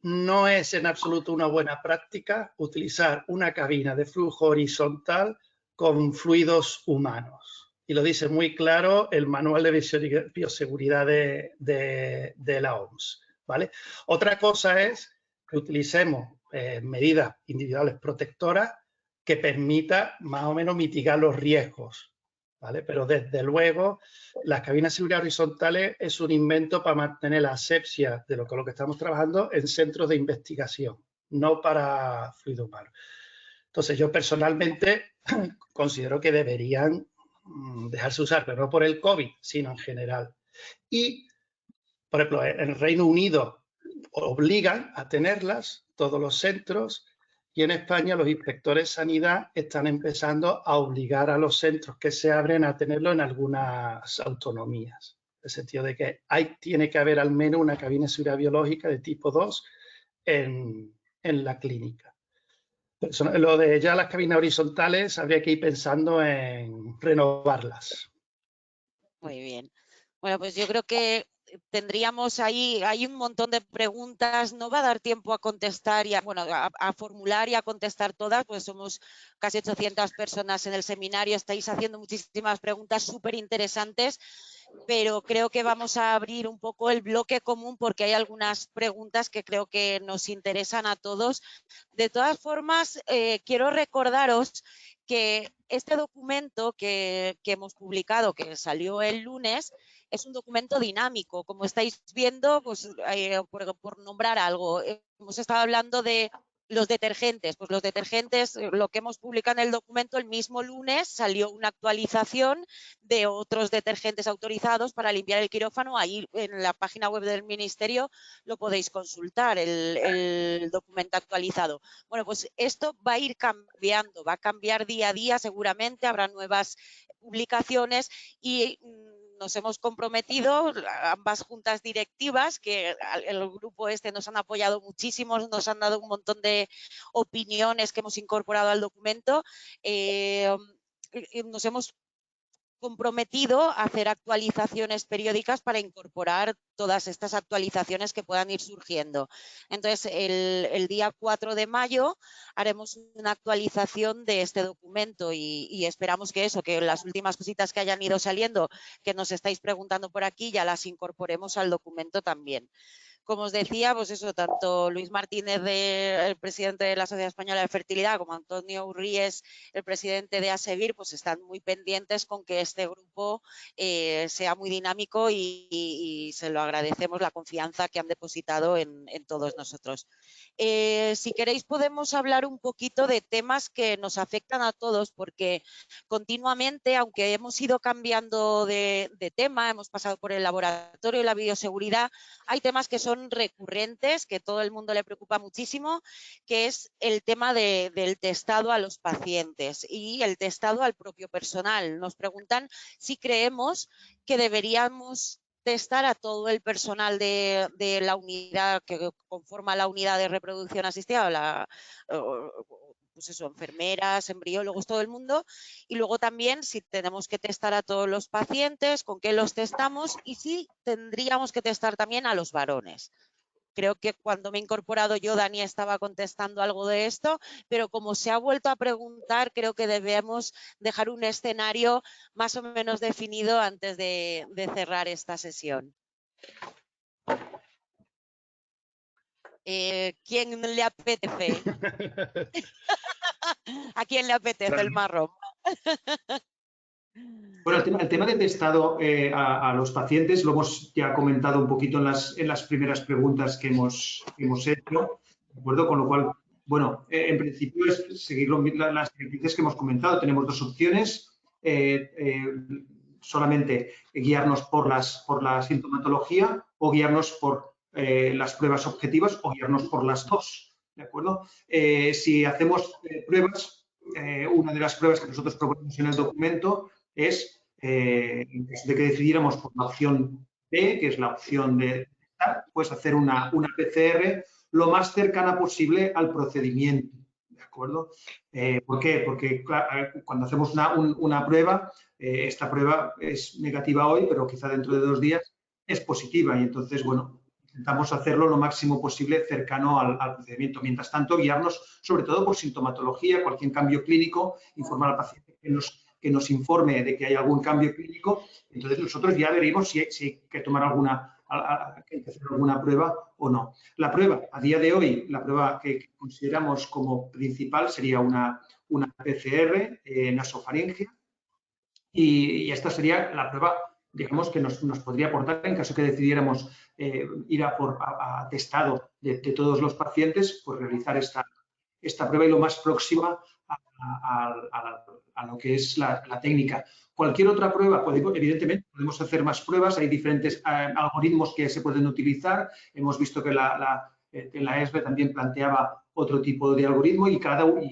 no es en absoluto una buena práctica utilizar una cabina de flujo horizontal con fluidos humanos. Y lo dice muy claro el manual de bioseguridad de la OMS. ¿Vale? Otra cosa es que utilicemos medidas individuales protectoras que permita más o menos mitigar los riesgos. ¿Vale? Pero desde luego las cabinas de seguridad horizontales es un invento para mantener la asepsia de lo que estamos trabajando en centros de investigación, no para fluido humano. Entonces yo personalmente considero que deberían dejarse usar, pero no por el COVID, sino en general. Y, por ejemplo, en el Reino Unido obligan a tenerlas todos los centros y en España los inspectores de sanidad están empezando a obligar a los centros que se abren a tenerlo en algunas autonomías. En el sentido de que tiene que haber al menos una cabina de seguridad biológica de tipo 2 en la clínica. Lo de ya las cabinas horizontales habría que ir pensando en renovarlas. Muy bien. Bueno, pues yo creo que tendríamos hay un montón de preguntas, no va a dar tiempo a contestar y a formular y a contestar todas, pues somos casi 800 personas en el seminario, estáis haciendo muchísimas preguntas súper interesantes, pero creo que vamos a abrir un poco el bloque común porque hay algunas preguntas que creo que nos interesan a todos. De todas formas, quiero recordaros que este documento que hemos publicado, que salió el lunes, es un documento dinámico. Como estáis viendo, pues, por nombrar algo, hemos estado hablando de los detergentes. Pues los detergentes, lo que hemos publicado en el documento, el mismo lunes salió una actualización de otros detergentes autorizados para limpiar el quirófano. Ahí en la página web del Ministerio lo podéis consultar, el documento actualizado. Bueno, pues esto va a ir cambiando, va a cambiar día a día seguramente, habrá nuevas publicaciones y nos hemos comprometido, ambas juntas directivas, que el grupo este nos han apoyado muchísimo, nos han dado un montón de opiniones que hemos incorporado al documento. Nos hemos comprometido a hacer actualizaciones periódicas para incorporar todas estas actualizaciones que puedan ir surgiendo. Entonces, el día 4 de mayo haremos una actualización de este documento y esperamos que las últimas cositas que hayan ido saliendo, que nos estáis preguntando por aquí, ya las incorporemos al documento también. Como os decía, pues eso, tanto Luis Martínez, el presidente de la Sociedad Española de Fertilidad, como Antonio Urríes, el presidente de ASEVIR, pues están muy pendientes con que este grupo sea muy dinámico y se lo agradecemos la confianza que han depositado en todos nosotros. Si queréis podemos hablar un poquito de temas que nos afectan a todos, porque continuamente, aunque hemos ido cambiando de tema, hemos pasado por el laboratorio y la bioseguridad, hay temas que son recurrentes, que todo el mundo le preocupa muchísimo, que es el tema del testado a los pacientes y el testado al propio personal. Nos preguntan si creemos que deberíamos testar a todo el personal de la unidad que conforma la unidad de reproducción asistida, pues eso, enfermeras, embriólogos, todo el mundo, y luego también si tenemos que testar a todos los pacientes, con qué los testamos y si tendríamos que testar también a los varones. Creo que cuando me he incorporado yo, Dani estaba contestando algo de esto, pero como se ha vuelto a preguntar, creo que debemos dejar un escenario más o menos definido antes de cerrar esta sesión. ¿Quién le apetece? ¿A quién le apetece el marrón? Bueno, el tema de testado a los pacientes lo hemos ya comentado un poquito en las primeras preguntas que hemos hecho, ¿de acuerdo? Con lo cual, bueno, en principio es seguir las directrices que hemos comentado. Tenemos dos opciones, solamente guiarnos por la sintomatología o guiarnos por las pruebas objetivas o guiarnos por las dos, ¿de acuerdo? Si hacemos pruebas, una de las pruebas que nosotros proponemos en el documento es, en caso de que decidiéramos por la opción B, que es la opción de testar, pues hacer una PCR lo más cercana posible al procedimiento, ¿de acuerdo? ¿Por qué? Porque cuando hacemos una prueba, esta prueba es negativa hoy, pero quizá dentro de 2 días es positiva y entonces, bueno, intentamos hacerlo lo máximo posible cercano al procedimiento. Mientras tanto, guiarnos sobre todo por sintomatología, cualquier cambio clínico, informar al paciente que nos informe de que hay algún cambio clínico, entonces nosotros ya veremos si hay que tomar alguna prueba o no. La prueba, a día de hoy, la prueba que consideramos como principal sería una PCR nasofaringea y esta sería la prueba, digamos, que nos podría aportar en caso que decidiéramos ir a testado de todos los pacientes, pues realizar esta prueba y lo más próxima a lo que es la técnica. Cualquier otra prueba, evidentemente, podemos hacer más pruebas, hay diferentes algoritmos que se pueden utilizar. Hemos visto que la ESRE también planteaba otro tipo de algoritmo y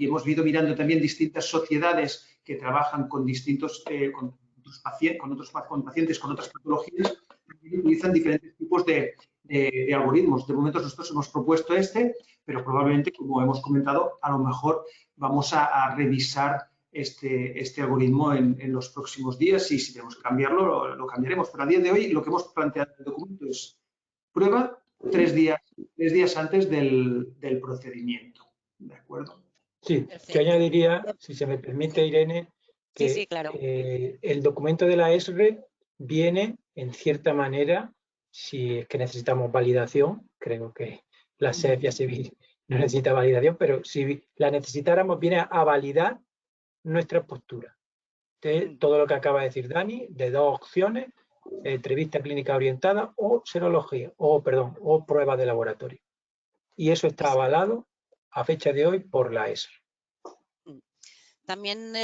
hemos ido mirando también distintas sociedades que trabajan con distintos con pacientes con otras patologías y utilizan diferentes tipos de algoritmos. De momento nosotros hemos propuesto pero probablemente, como hemos comentado, a lo mejor vamos a revisar este algoritmo en los próximos días y si tenemos que cambiarlo, lo cambiaremos. Pero a día de hoy lo que hemos planteado en el documento es prueba 3 días antes del procedimiento. ¿De acuerdo? Sí, Perfecto. yo añadiría, si se me permite, Irene, que sí, claro. El documento de la ESRE viene, en cierta manera, si es que necesitamos validación, creo que la SEF y ASEVIR no necesita validación, pero si la necesitáramos, viene a validar nuestra postura. De todo lo que acaba de decir Dani, de 2 opciones, entrevista clínica orientada o serología, o prueba de laboratorio. Y eso está avalado a fecha de hoy por la ESRE. También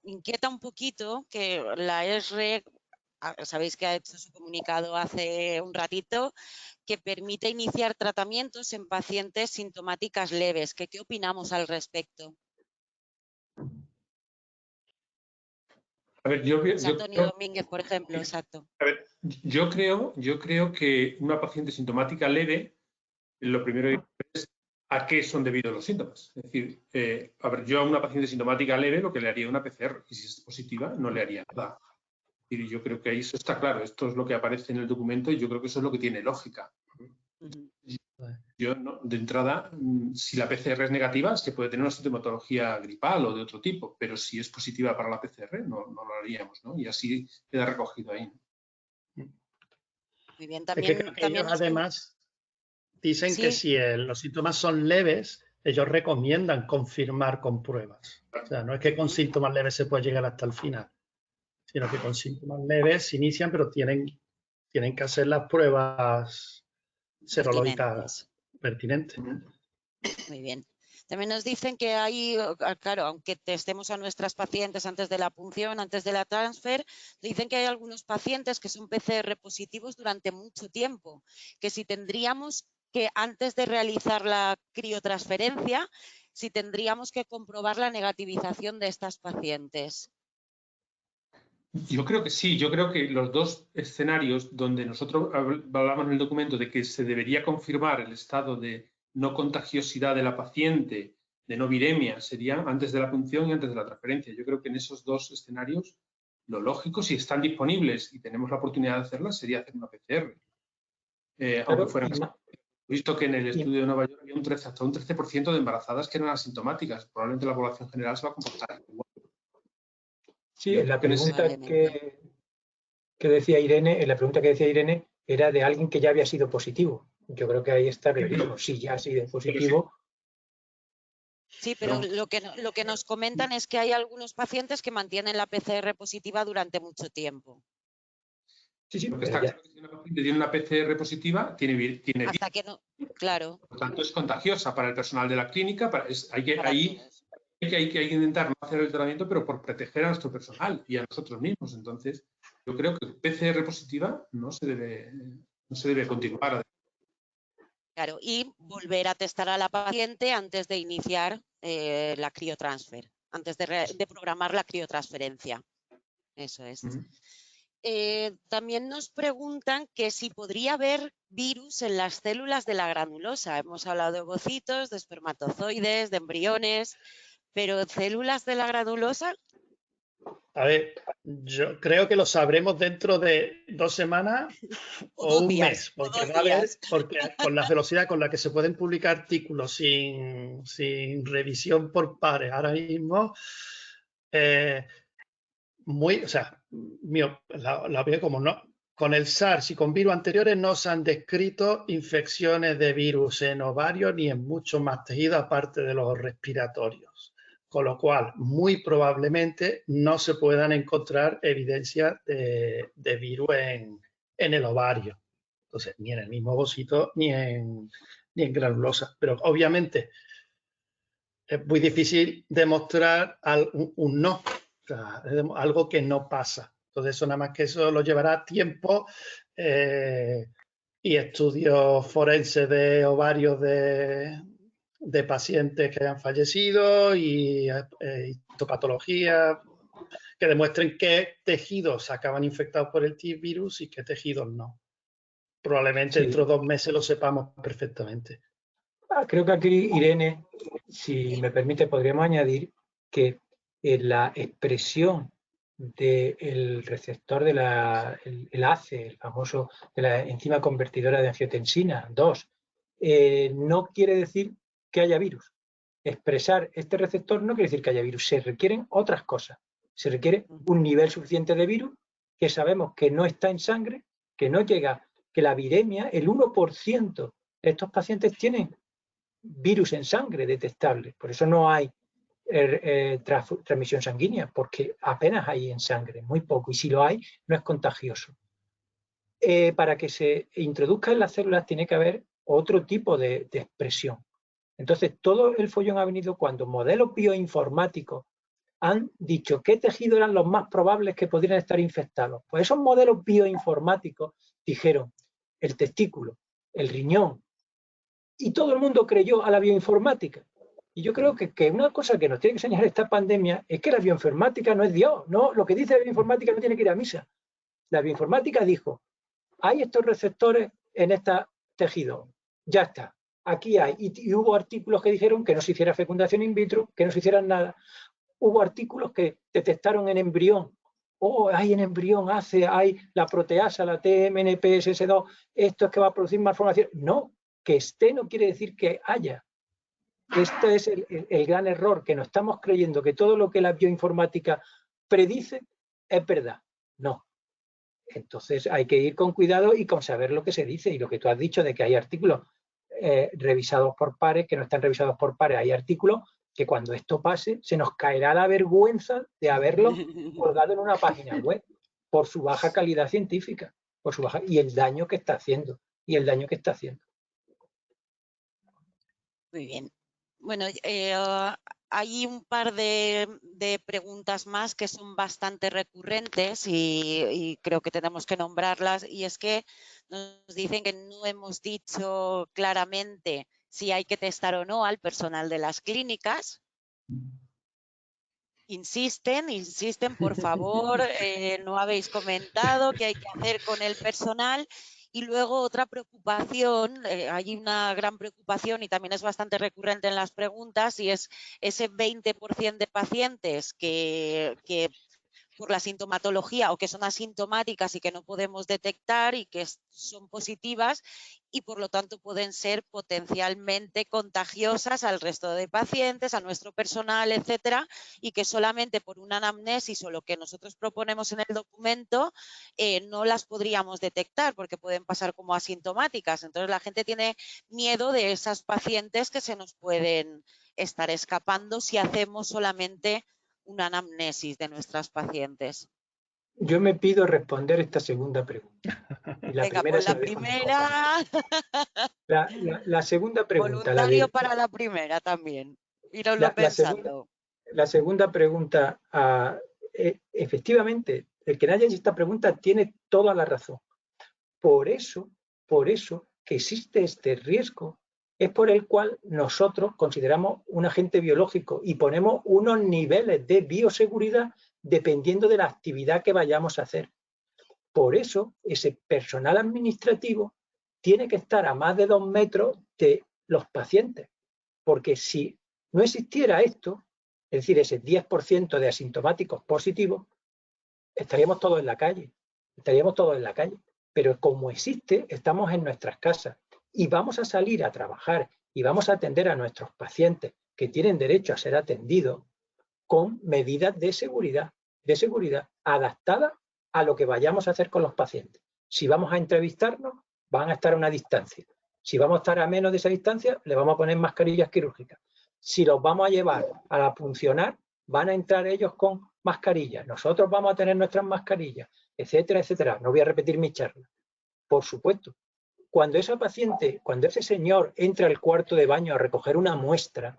inquieta un poquito que la ESRE, sabéis que ha hecho su comunicado hace un ratito, que permite iniciar tratamientos en pacientes sintomáticas leves. ¿Qué opinamos al respecto? A ver, Antonio Domínguez, por ejemplo, exacto. A ver, yo creo que una paciente sintomática leve, lo primero que es a qué son debidos los síntomas. Es decir, a ver, yo a una paciente sintomática leve lo que le haría una PCR, y si es positiva no le haría nada. Y yo creo que ahí eso está claro. Esto es lo que aparece en el documento y yo creo que eso es lo que tiene lógica. Yo, no, de entrada, si la PCR es negativa, es que puede tener una sintomatología gripal o de otro tipo, pero si es positiva para la PCR, no lo haríamos, ¿no? Y así queda recogido ahí, ¿no? Muy bien, Es que ellos además dicen que si los síntomas son leves, ellos recomiendan confirmar con pruebas. O sea, no es que con síntomas leves se pueda llegar hasta el final, sino que con síntomas leves se inician, pero tienen que hacer las pruebas serológicas pertinentes. Muy bien. También nos dicen que hay, claro, aunque testemos a nuestras pacientes antes de la punción, antes de la transfer, dicen que hay algunos pacientes que son PCR positivos durante mucho tiempo, que si tendríamos que, antes de realizar la criotransferencia, si tendríamos que comprobar la negativización de estas pacientes. Yo creo que sí, yo creo que los dos escenarios donde nosotros hablamos en el documento de que se debería confirmar el estado de no contagiosidad de la paciente, de no viremia, serían antes de la punción y antes de la transferencia. Yo creo que en esos dos escenarios, lo lógico, si están disponibles y tenemos la oportunidad de hacerlas, sería hacer una PCR. Aunque fueran... Visto que en el estudio de Nueva York había hasta un 13% de embarazadas que eran asintomáticas. Probablemente la población general se va a comportar igual. Sí, la pregunta que decía Irene, era de alguien que ya había sido positivo. Yo creo que ahí está clarísimo. Si ya ha sido positivo. Sí, pero lo que nos comentan es que hay algunos pacientes que mantienen la PCR positiva durante mucho tiempo. Sí, porque está claro que si una paciente tiene una PCR positiva, tiene hasta que no, claro. Por tanto, es contagiosa para el personal de la clínica. Hay que intentar no hacer el tratamiento, pero por proteger a nuestro personal y a nosotros mismos. Entonces, yo creo que PCR positiva no se debe continuar. Claro, y volver a testar a la paciente antes de iniciar la criotransfer, antes de programar la criotransferencia. Eso es. También nos preguntan que si podría haber virus en las células de la granulosa. Hemos hablado de ovocitos, de espermatozoides, de embriones, pero ¿células de la granulosa? A ver, yo creo que lo sabremos dentro de 2 semanas o un mes, porque con la velocidad con la que se pueden publicar artículos sin revisión por pares ahora mismo, o sea, la veo como no. Con el SARS y con virus anteriores no se han descrito infecciones de virus en ovarios ni en muchos más tejidos aparte de los respiratorios. Con lo cual, muy probablemente no se puedan encontrar evidencias de virus en el ovario. Entonces, ni en el mismo ovocito ni en granulosa. Pero obviamente es muy difícil demostrar un no. O sea, es algo que no pasa. Entonces, eso nada más que eso lo llevará tiempo y estudios forenses de ovarios de pacientes que hayan fallecido y histopatología que demuestren qué tejidos acaban infectados por el virus y qué tejidos no. Probablemente dentro de 2 meses lo sepamos perfectamente. Creo que aquí, Irene, si me permite, podríamos añadir que la expresión del receptor el ACE, el famoso de la enzima convertidora de angiotensina 2, no quiere decir que haya virus. Expresar este receptor no quiere decir que haya virus, se requieren otras cosas. Se requiere un nivel suficiente de virus que sabemos que no está en sangre, que no llega, que la viremia, el 1% de estos pacientes tienen virus en sangre detectable. Por eso no hay transmisión sanguínea, porque apenas hay en sangre, muy poco. Y si lo hay, no es contagioso. Para que se introduzca en las células tiene que haber otro tipo de expresión. Entonces, todo el follón ha venido cuando modelos bioinformáticos han dicho qué tejidos eran los más probables que podrían estar infectados. Pues esos modelos bioinformáticos dijeron el testículo, el riñón, y todo el mundo creyó a la bioinformática. Y yo creo que una cosa que nos tiene que enseñar esta pandemia es que la bioinformática no es Dios, no, lo que dice la bioinformática no tiene que ir a misa. La bioinformática dijo, hay estos receptores en este tejido, ya está, aquí hay. Y hubo artículos que dijeron que no se hiciera fecundación in vitro, que no se hicieran nada. Hubo artículos que detectaron en embrión, hay en embrión, hay la proteasa, la TMNPSS2, esto es que va a producir malformación. No, que esté no quiere decir que haya. Este es el gran error, que nos estamos creyendo que todo lo que la bioinformática predice es verdad. No. Entonces hay que ir con cuidado y con saber lo que se dice. Y lo que tú has dicho de que hay artículos revisados por pares, que no están revisados por pares. Hay artículos que cuando esto pase se nos caerá la vergüenza de haberlo colgado en una página web por su baja calidad científica, por su baja, y el daño que está haciendo. Muy bien. Bueno, hay un par de preguntas más que son bastante recurrentes y creo que tenemos que nombrarlas, y es que nos dicen que no hemos dicho claramente si hay que testar o no al personal de las clínicas. Insisten, por favor, no habéis comentado qué hay que hacer con el personal. Y luego otra preocupación, hay una gran preocupación y también es bastante recurrente en las preguntas, y es ese 20% de pacientes que por la sintomatología o que son asintomáticas y que no podemos detectar y que son positivas y por lo tanto pueden ser potencialmente contagiosas al resto de pacientes, a nuestro personal, etcétera, y que solamente por una anamnesis o lo que nosotros proponemos en el documento no las podríamos detectar porque pueden pasar como asintomáticas. Entonces la gente tiene miedo de esas pacientes que se nos pueden estar escapando si hacemos solamente una anamnesis de nuestras pacientes. Yo me pido responder esta segunda pregunta. Y la Venga, primera pues se la la dejo a mis primera. La segunda pregunta. Voluntario para la primera también. Íroslo La pensando. segunda pregunta, efectivamente, el que nadie hecho esta pregunta tiene toda la razón. Por eso que existe este riesgo, es por el cual nosotros consideramos un agente biológico y ponemos unos niveles de bioseguridad dependiendo de la actividad que vayamos a hacer. Por eso, ese personal administrativo tiene que estar a más de 2 metros de los pacientes, porque si no existiera esto, es decir, ese 10% de asintomáticos positivos, estaríamos todos en la calle. Pero como existe, estamos en nuestras casas y vamos a salir a trabajar y vamos a atender a nuestros pacientes que tienen derecho a ser atendidos con medidas de seguridad adaptadas a lo que vayamos a hacer con los pacientes. Si vamos a entrevistarnos, van a estar a una distancia. Si vamos a estar a menos de esa distancia, le vamos a poner mascarillas quirúrgicas. Si los vamos a llevar a la puncionar, van a entrar ellos con mascarillas. Nosotros vamos a tener nuestras mascarillas, etcétera, etcétera. No voy a repetir mi charla. Por supuesto, cuando ese señor entra al cuarto de baño a recoger una muestra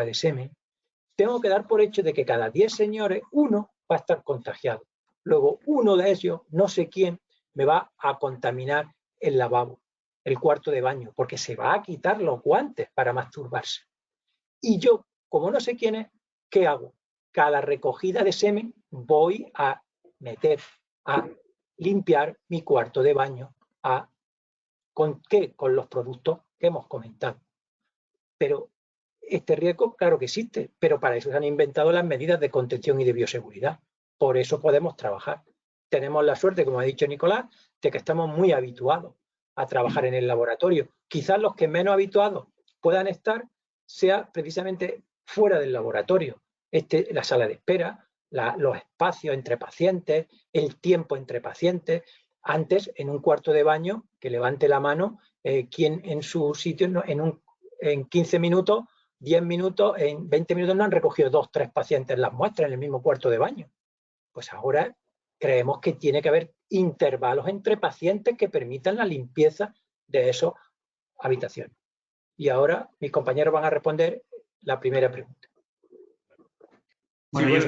de semen, tengo que dar por hecho de que cada 10 señores, uno va a estar contagiado. Luego, uno de ellos, no sé quién, me va a contaminar el lavabo, el cuarto de baño, porque se va a quitar los guantes para masturbarse. Y yo, como no sé quién es, ¿qué hago? Cada recogida de semen voy a meter, a limpiar mi cuarto de baño. ¿Con qué? Con los productos que hemos comentado. Pero este riesgo, claro que existe, pero para eso se han inventado las medidas de contención y de bioseguridad. Por eso podemos trabajar. Tenemos la suerte, como ha dicho Nicolás, de que estamos muy habituados a trabajar en el laboratorio. Quizás los que menos habituados puedan estar sea precisamente fuera del laboratorio. La sala de espera, los espacios entre pacientes, el tiempo entre pacientes. Antes, en un cuarto de baño, que levante la mano, quien en su sitio, en 15 minutos, 10 minutos, en 20 minutos no han recogido 2 o 3 pacientes las muestras en el mismo cuarto de baño. Pues ahora creemos que tiene que haber intervalos entre pacientes que permitan la limpieza de esas habitaciones. Y ahora mis compañeros van a responder la primera pregunta. Bueno, sí,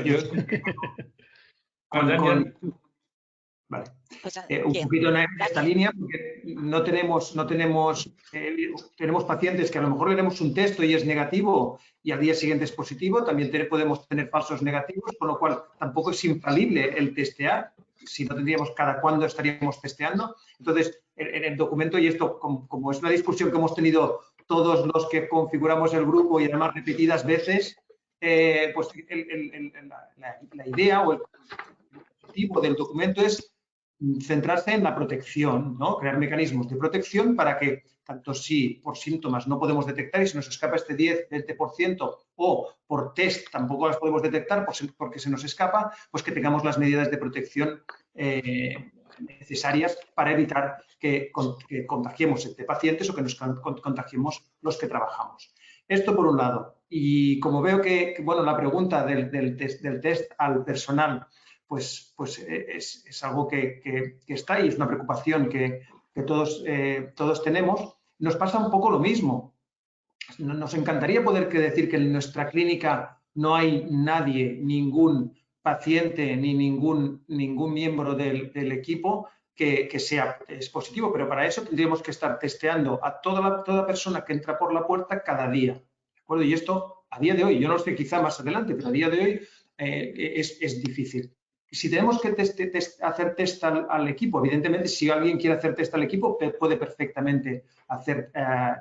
Vale. Pues, Un poquito en esta línea, porque tenemos pacientes que a lo mejor le damos un texto y es negativo y al día siguiente es positivo, también podemos tener falsos negativos, con lo cual tampoco es infalible el testear, si no tendríamos cada cuándo estaríamos testeando. Entonces, en el documento, y esto como es una discusión que hemos tenido todos los que configuramos el grupo y además repetidas veces, pues la idea o el objetivo del documento es centrarse en la protección, ¿no? Crear mecanismos de protección para que, tanto si por síntomas no podemos detectar y se nos escapa este 10-20% o por test tampoco las podemos detectar porque se nos escapa, pues que tengamos las medidas de protección necesarias para evitar que contagiemos entre pacientes o que nos contagiemos los que trabajamos. Esto por un lado. Y como veo que bueno, la pregunta del test al personal pues es algo que está y es una preocupación que todos tenemos. Nos pasa un poco lo mismo. Nos encantaría poder decir que en nuestra clínica no hay nadie, ningún paciente ni ningún miembro del equipo que es positivo, pero para eso tendríamos que estar testeando a toda persona que entra por la puerta cada día. ¿De acuerdo? Y esto a día de hoy, yo no lo sé quizá más adelante, pero a día de hoy es difícil. Si tenemos que hacer test al equipo, evidentemente, si alguien quiere hacer test al equipo, puede perfectamente hacer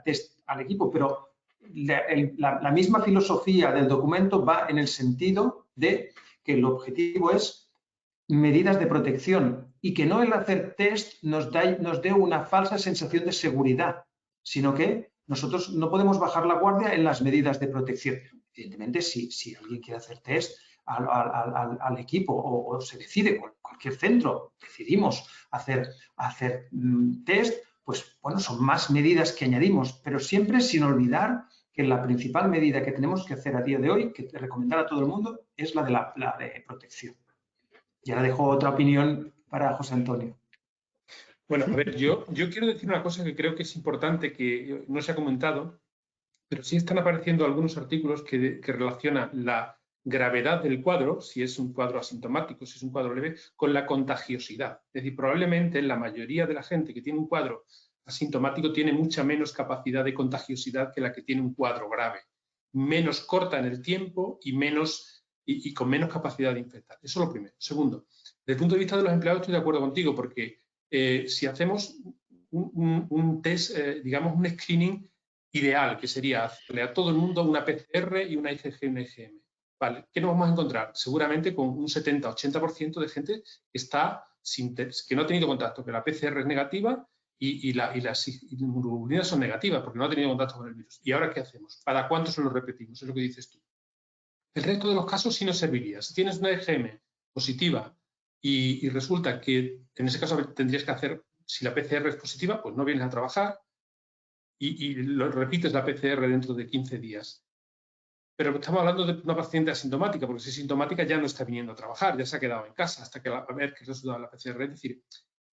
test al equipo, pero la misma filosofía del documento va en el sentido de que el objetivo es medidas de protección y que no el hacer test nos dé una falsa sensación de seguridad, sino que nosotros no podemos bajar la guardia en las medidas de protección. Evidentemente, si alguien quiere hacer test al equipo o se decide, cualquier centro, decidimos hacer test, pues bueno, son más medidas que añadimos, pero siempre sin olvidar que la principal medida que tenemos que hacer a día de hoy, que recomendar a todo el mundo, es la de protección. Y ahora dejo otra opinión para José Antonio. Bueno, a ver, yo quiero decir una cosa que creo que es importante, que no se ha comentado, pero sí están apareciendo algunos artículos que relacionan la gravedad del cuadro, si es un cuadro asintomático, si es un cuadro leve, con la contagiosidad. Es decir, probablemente la mayoría de la gente que tiene un cuadro asintomático tiene mucha menos capacidad de contagiosidad que la que tiene un cuadro grave. Menos corta en el tiempo y con menos capacidad de infectar. Eso es lo primero. Segundo, desde el punto de vista de los empleados estoy de acuerdo contigo, porque si hacemos un test, digamos un screening ideal, que sería hacerle a todo el mundo una PCR y una IgG y una IgM. ¿Vale? ¿Qué nos vamos a encontrar? Seguramente con un 70-80% de gente que no ha tenido contacto, que la PCR es negativa y las inmunoglobulinas son negativas porque no ha tenido contacto con el virus. ¿Y ahora qué hacemos? ¿Para cuántos se lo repetimos? Es lo que dices tú. El resto de los casos sí nos serviría. Si tienes una IgM positiva y resulta que en ese caso tendrías que hacer, si la PCR es positiva, pues no vienes a trabajar y lo repites la PCR dentro de 15 días. Pero estamos hablando de una paciente asintomática, porque si es sintomática ya no está viniendo a trabajar, ya se ha quedado en casa hasta que a ver qué resulta de la PCR. Es decir,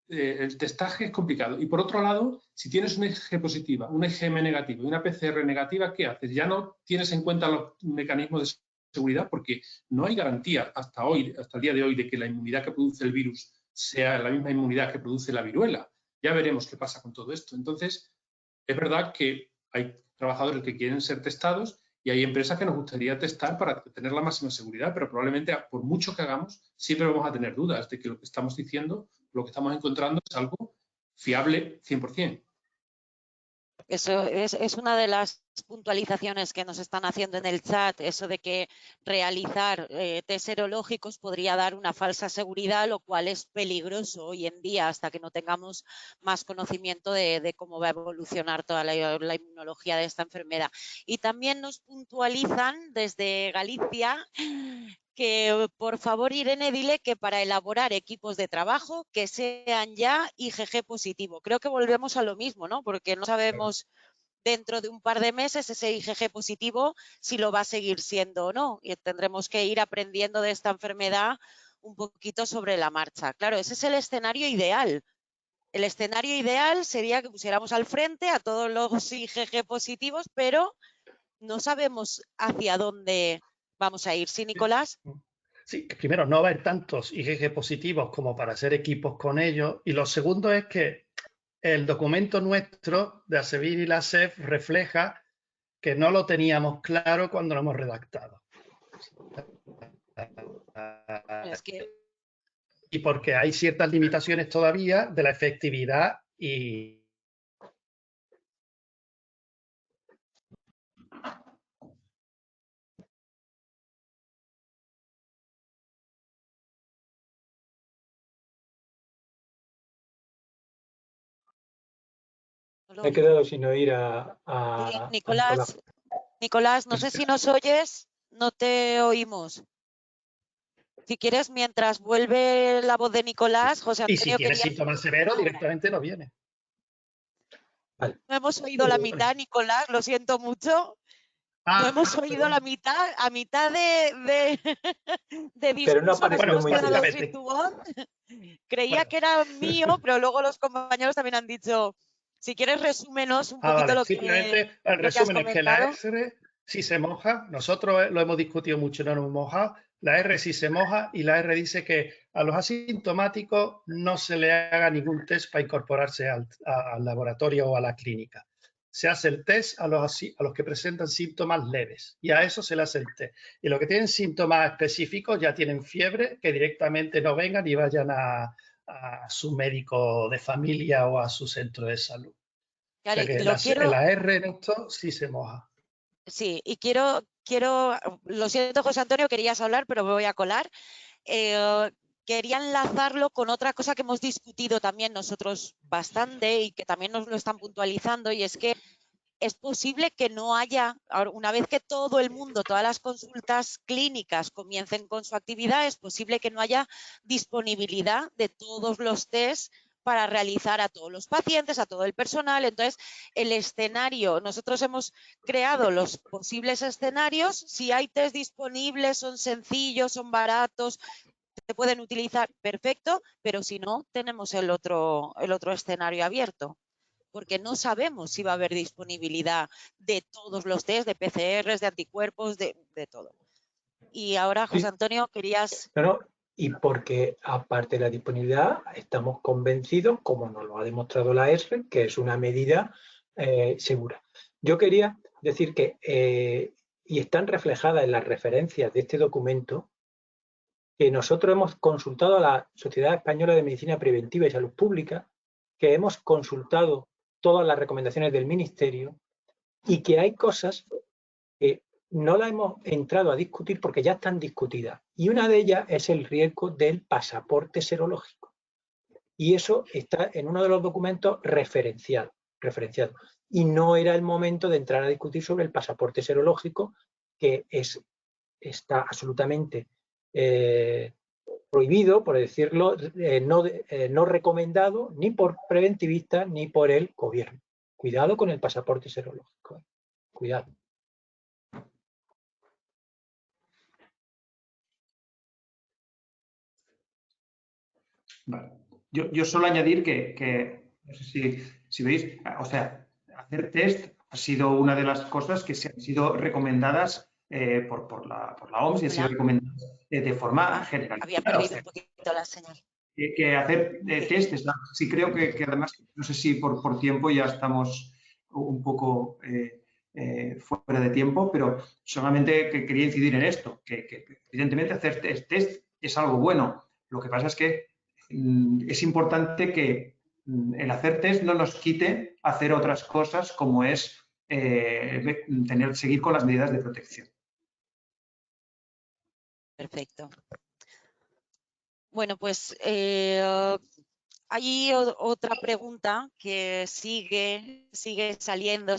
el testaje es complicado. Y por otro lado, si tienes una IgG positiva, una IgM negativa y una PCR negativa, ¿qué haces? Ya no tienes en cuenta los mecanismos de seguridad porque no hay garantía hasta el día de hoy, de que la inmunidad que produce el virus sea la misma inmunidad que produce la viruela. Ya veremos qué pasa con todo esto. Entonces, es verdad que hay trabajadores que quieren ser testados y hay empresas que nos gustaría testar para tener la máxima seguridad, pero probablemente por mucho que hagamos, siempre vamos a tener dudas de que lo que estamos diciendo, lo que estamos encontrando es algo fiable 100%. Eso es una de las puntualizaciones que nos están haciendo en el chat, eso de que realizar test serológicos podría dar una falsa seguridad, lo cual es peligroso hoy en día hasta que no tengamos más conocimiento de cómo va a evolucionar toda la inmunología de esta enfermedad. Y también nos puntualizan desde Galicia que por favor, Irene, dile que para elaborar equipos de trabajo que sean ya IgG positivo. Creo que volvemos a lo mismo, ¿no? Porque no sabemos dentro de un par de meses ese IgG positivo si lo va a seguir siendo o no. Y tendremos que ir aprendiendo de esta enfermedad un poquito sobre la marcha. Claro, ese es el escenario ideal. El escenario ideal sería que pusiéramos al frente a todos los IgG positivos, pero no sabemos hacia dónde vamos a ir. ¿Sí, Nicolás? Sí, que primero no va a haber tantos IgG positivos como para hacer equipos con ellos. Y lo segundo es que el documento nuestro de ASEVIR y la SEF refleja que no lo teníamos claro cuando lo hemos redactado. Es que Y porque hay ciertas limitaciones todavía de la efectividad y... Me he quedado sin oír a Nicolás, Nicolás, no sé si nos oyes, no te oímos. Si quieres, mientras vuelve la voz de Nicolás, José Y si Antonio tiene quería... síntomas severos, Ahora. directamente no viene. Vale. No hemos oído la mitad, Nicolás, lo siento mucho. No hemos oído la mitad, a mitad de Pero no ha discurso nos parecido Bueno, hemos muy quedado interesante. sin básicamente, tu voz. Creía bueno, que era mío, pero luego los compañeros también han dicho, si quieres resúmenos un poquito vale. Simplemente el lo que has resumen es que la comentado. R sí se moja. Nosotros lo hemos discutido mucho, no nos hemos mojado. La R sí se moja y la R dice que a los asintomáticos no se le haga ningún test para incorporarse al laboratorio o a la clínica. Se hace el test a los que presentan síntomas leves y a eso se le hace el test. Y los que tienen síntomas específicos ya tienen fiebre, que directamente no vengan y vayan a su médico de familia o a su centro de salud. O sea que la R en esto sí se moja. Sí, y quiero, lo siento, José Antonio, querías hablar, pero me voy a colar. Quería enlazarlo con otra cosa que hemos discutido también nosotros bastante y que también nos lo están puntualizando, y es que es posible que no haya, una vez que todo el mundo, todas las consultas clínicas comiencen con su actividad, es posible que no haya disponibilidad de todos los test para realizar a todos los pacientes, a todo el personal. Entonces, el escenario, nosotros hemos creado los posibles escenarios. Si hay test disponibles, son sencillos, son baratos, se pueden utilizar, perfecto, pero si no, tenemos el otro escenario abierto, porque no sabemos si va a haber disponibilidad de todos los test, de PCRs, de anticuerpos, de todo. Y ahora, José Antonio, querías... No, y porque aparte de la disponibilidad, estamos convencidos, como nos lo ha demostrado la R, que es una medida segura. Yo quería decir que, y están reflejadas en las referencias de este documento, que nosotros hemos consultado a la Sociedad Española de Medicina Preventiva y Salud Pública, que hemos consultado todas las recomendaciones del Ministerio y que hay cosas que no las hemos entrado a discutir porque ya están discutidas. Y una de ellas es el riesgo del pasaporte serológico. Y eso está en uno de los documentos referenciado. Y no era el momento de entrar a discutir sobre el pasaporte serológico, que está absolutamente prohibido, por decirlo, no recomendado ni por preventivistas ni por el gobierno. Cuidado con el pasaporte serológico. Cuidado. Vale. Yo solo añadir que no sé si veis, o sea, hacer test ha sido una de las cosas que se han sido recomendadas por la OMS y han sido recomendadas de forma general. Había perdido un poquito la señal. Que hacer test, sí creo que además, no sé si por tiempo ya estamos un poco fuera de tiempo, pero solamente que quería incidir en esto, que evidentemente hacer test es algo bueno. Lo que pasa es que es importante que el hacer test no nos quite hacer otras cosas como es seguir con las medidas de protección. Perfecto. Bueno, pues hay otra pregunta que sigue saliendo.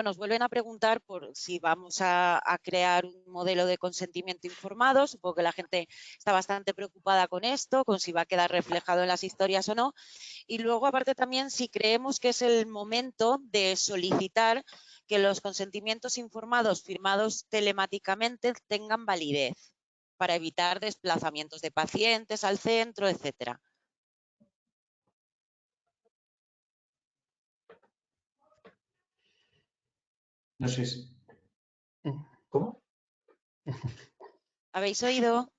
Nos vuelven a preguntar por si vamos a crear un modelo de consentimiento informado. Supongo que la gente está bastante preocupada con esto, con si va a quedar reflejado en las historias o no. Y luego, aparte, también si creemos que es el momento de solicitar que los consentimientos informados firmados telemáticamente tengan validez para evitar desplazamientos de pacientes al centro, etcétera. No sé si... ¿Cómo? ¿Habéis oído?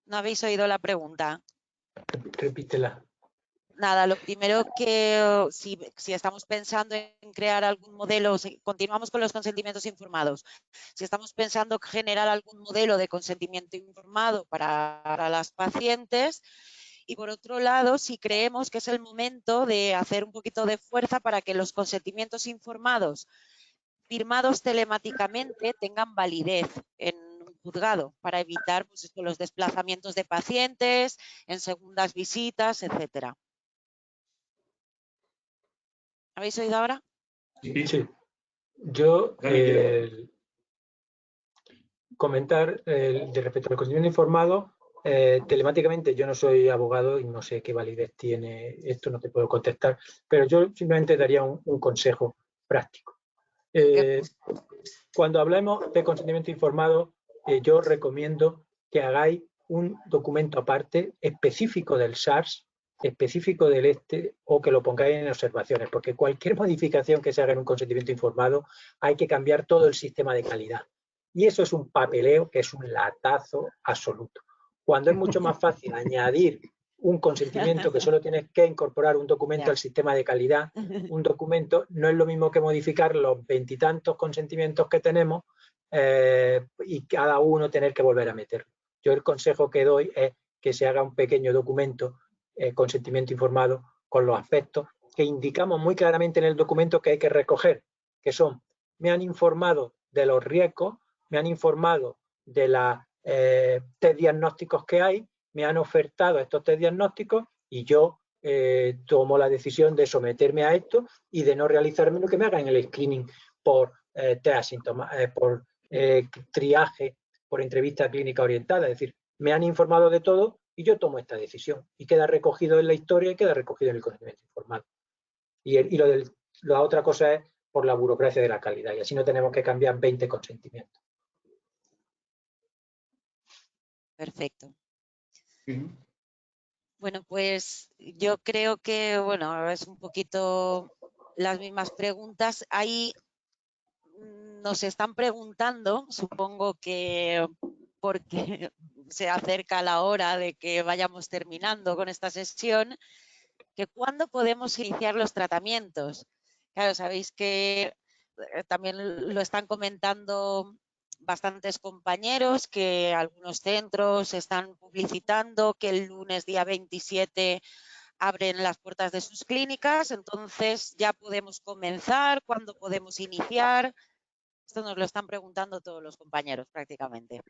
No habéis oído la pregunta. Repítela. Nada, lo primero que si estamos pensando en crear algún modelo, continuamos con los consentimientos informados. Si estamos pensando en generar algún modelo de consentimiento informado para las pacientes, y por otro lado, si creemos que es el momento de hacer un poquito de fuerza para que los consentimientos informados firmados telemáticamente tengan validez en un juzgado para evitar pues, los desplazamientos de pacientes en segundas visitas, etcétera. ¿Habéis oído ahora? Sí. Yo comentar de respecto al consentimiento informado, telemáticamente yo no soy abogado y no sé qué validez tiene esto, no te puedo contestar, pero yo simplemente daría un consejo práctico. Cuando hablemos de consentimiento informado, yo recomiendo que hagáis un documento aparte específico del SARS, específico del o que lo pongáis en observaciones, porque cualquier modificación que se haga en un consentimiento informado hay que cambiar todo el sistema de calidad. Y eso es un papeleo que es un latazo absoluto. Cuando es mucho más fácil añadir un consentimiento que solo tienes que incorporar un documento al sistema de calidad, un documento no es lo mismo que modificar los 20 y tantos consentimientos que tenemos y cada uno tener que volver a meterlo. Yo el consejo que doy es que se haga un pequeño documento, consentimiento informado, con los aspectos que indicamos muy claramente en el documento que hay que recoger, que son, me han informado de los riesgos, me han informado de los test diagnósticos que hay, me han ofertado estos test diagnósticos y yo tomo la decisión de someterme a esto y de no realizarme lo que me hagan el screening por por triaje, por entrevista clínica orientada. Es decir, me han informado de todo y yo tomo esta decisión. Y queda recogido en la historia y queda recogido en el consentimiento informado. Y la otra cosa es por la burocracia de la calidad. Y así no tenemos que cambiar 20 consentimientos. Perfecto. Bueno, pues yo creo que, bueno, es un poquito las mismas preguntas. Ahí nos están preguntando, supongo que porque se acerca la hora de que vayamos terminando con esta sesión, que cuándo podemos iniciar los tratamientos. Claro, sabéis que también lo están comentando bastantes compañeros, que algunos centros están publicitando que el lunes día 27 abren las puertas de sus clínicas, entonces ya podemos comenzar, ¿cuándo podemos iniciar? Esto nos lo están preguntando todos los compañeros prácticamente.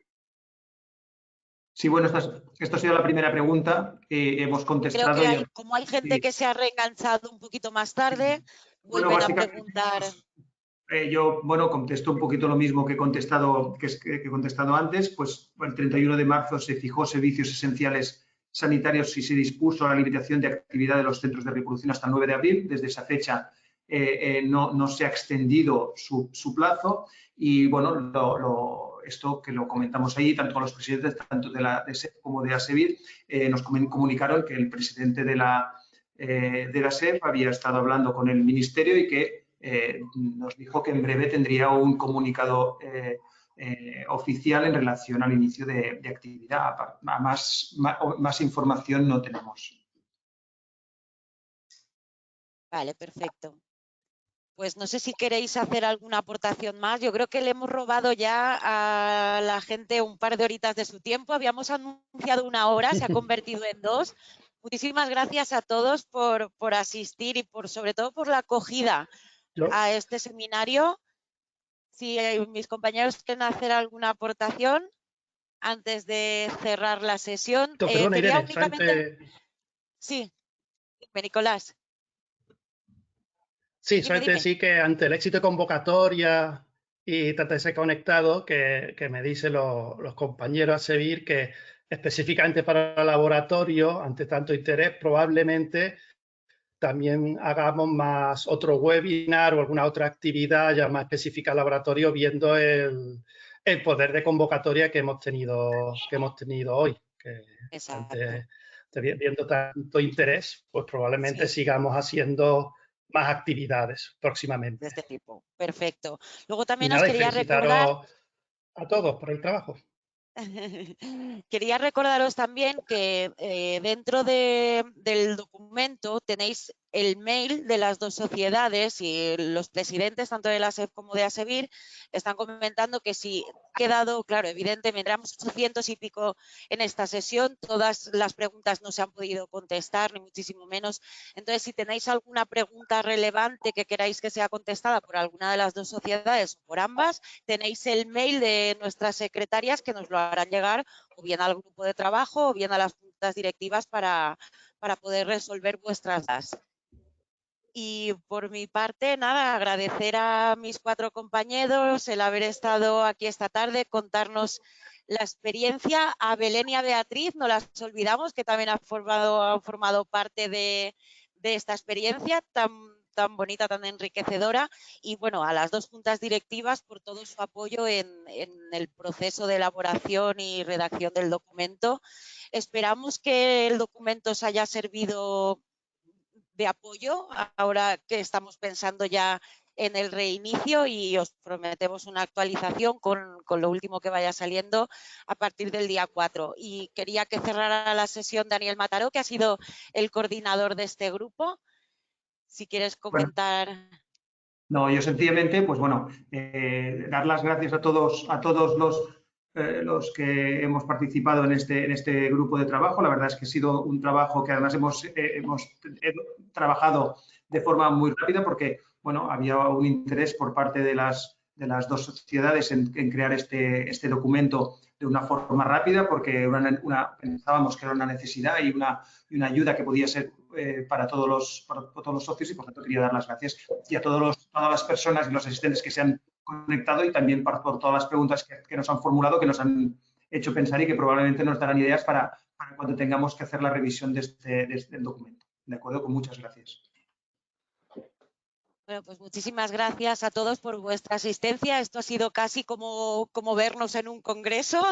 Sí, bueno, esta ha sido la primera pregunta que hemos contestado. Creo que como hay gente que se ha reenganchado un poquito más tarde, vuelven a preguntar. Yo, bueno, contesto un poquito lo mismo que he contestado antes. Pues el 31 de marzo se fijó servicios esenciales sanitarios y se dispuso a la limitación de actividad de los centros de reproducción hasta el 9 de abril. Desde esa fecha no se ha extendido su plazo y, bueno, esto que lo comentamos ahí, tanto con los presidentes tanto de la SEP como de ASEVIR, nos comunicaron que el presidente de la SEP había estado hablando con el ministerio y que nos dijo que en breve tendría un comunicado oficial en relación al inicio de actividad. Más información no tenemos. Vale, perfecto. Pues no sé si queréis hacer alguna aportación más. Yo creo que le hemos robado ya a la gente un par de horitas de su tiempo. Habíamos anunciado 1 hora, se ha convertido en 2. Muchísimas gracias a todos por asistir y sobre todo por la acogida a este seminario. Si mis compañeros quieren hacer alguna aportación antes de cerrar la sesión. Perdona, Irene, únicamente... Sí, Nicolás. Sí, solamente decir que ante el éxito de convocatoria y tratar de ser conectado, que me dicen los compañeros a seguir que específicamente para el laboratorio, ante tanto interés, probablemente también hagamos más otro webinar o alguna otra actividad ya más específica al laboratorio, viendo el poder de convocatoria que hemos tenido hoy. Que viendo tanto interés, pues probablemente sigamos haciendo más actividades próximamente. De este tipo. Perfecto. Luego también os quería recordar a todos por el trabajo. Quería recordaros también que dentro del documento tenéis el mail de las dos sociedades y los presidentes, tanto de la SEF como de ASEVIR, están comentando que si ha quedado, claro, evidentemente, éramos 800 y pico en esta sesión, todas las preguntas no se han podido contestar, ni muchísimo menos. Entonces, si tenéis alguna pregunta relevante que queráis que sea contestada por alguna de las dos sociedades o por ambas, tenéis el mail de nuestras secretarias que nos lo harán llegar o bien al grupo de trabajo o bien a las juntas directivas para poder resolver vuestras dudas. Y por mi parte, nada, agradecer a mis 4 compañeros el haber estado aquí esta tarde, contarnos la experiencia. A Belén y a Beatriz, no las olvidamos, que también han formado parte de esta experiencia tan bonita, tan enriquecedora. Y bueno, a las 2 juntas directivas por todo su apoyo en el proceso de elaboración y redacción del documento. Esperamos que el documento os haya servido de apoyo ahora que estamos pensando ya en el reinicio y os prometemos una actualización con lo último que vaya saliendo a partir del día 4. Y quería que cerrara la sesión Daniel Mataró, que ha sido el coordinador de este grupo. Si quieres comentar. Bueno. No, yo sencillamente, pues bueno, dar las gracias a todos los que hemos participado en este grupo de trabajo. La verdad es que ha sido un trabajo que además hemos trabajado de forma muy rápida porque, bueno, había un interés por parte de las dos sociedades en crear este documento de una forma rápida porque pensábamos que era una necesidad y una ayuda que podía ser para todos los socios y por tanto quería dar las gracias y a todas las personas y los asistentes que se han conectado y también por todas las preguntas que nos han formulado, que nos han hecho pensar y que probablemente nos darán ideas para cuando tengamos que hacer la revisión del documento. ¿De acuerdo? Con muchas gracias. Bueno, pues muchísimas gracias a todos por vuestra asistencia. Esto ha sido casi como vernos en un congreso.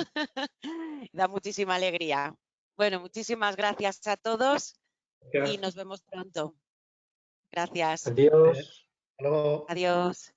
Da muchísima alegría. Bueno, muchísimas gracias a todos y nos vemos pronto. Gracias. Adiós. Hasta luego. Adiós.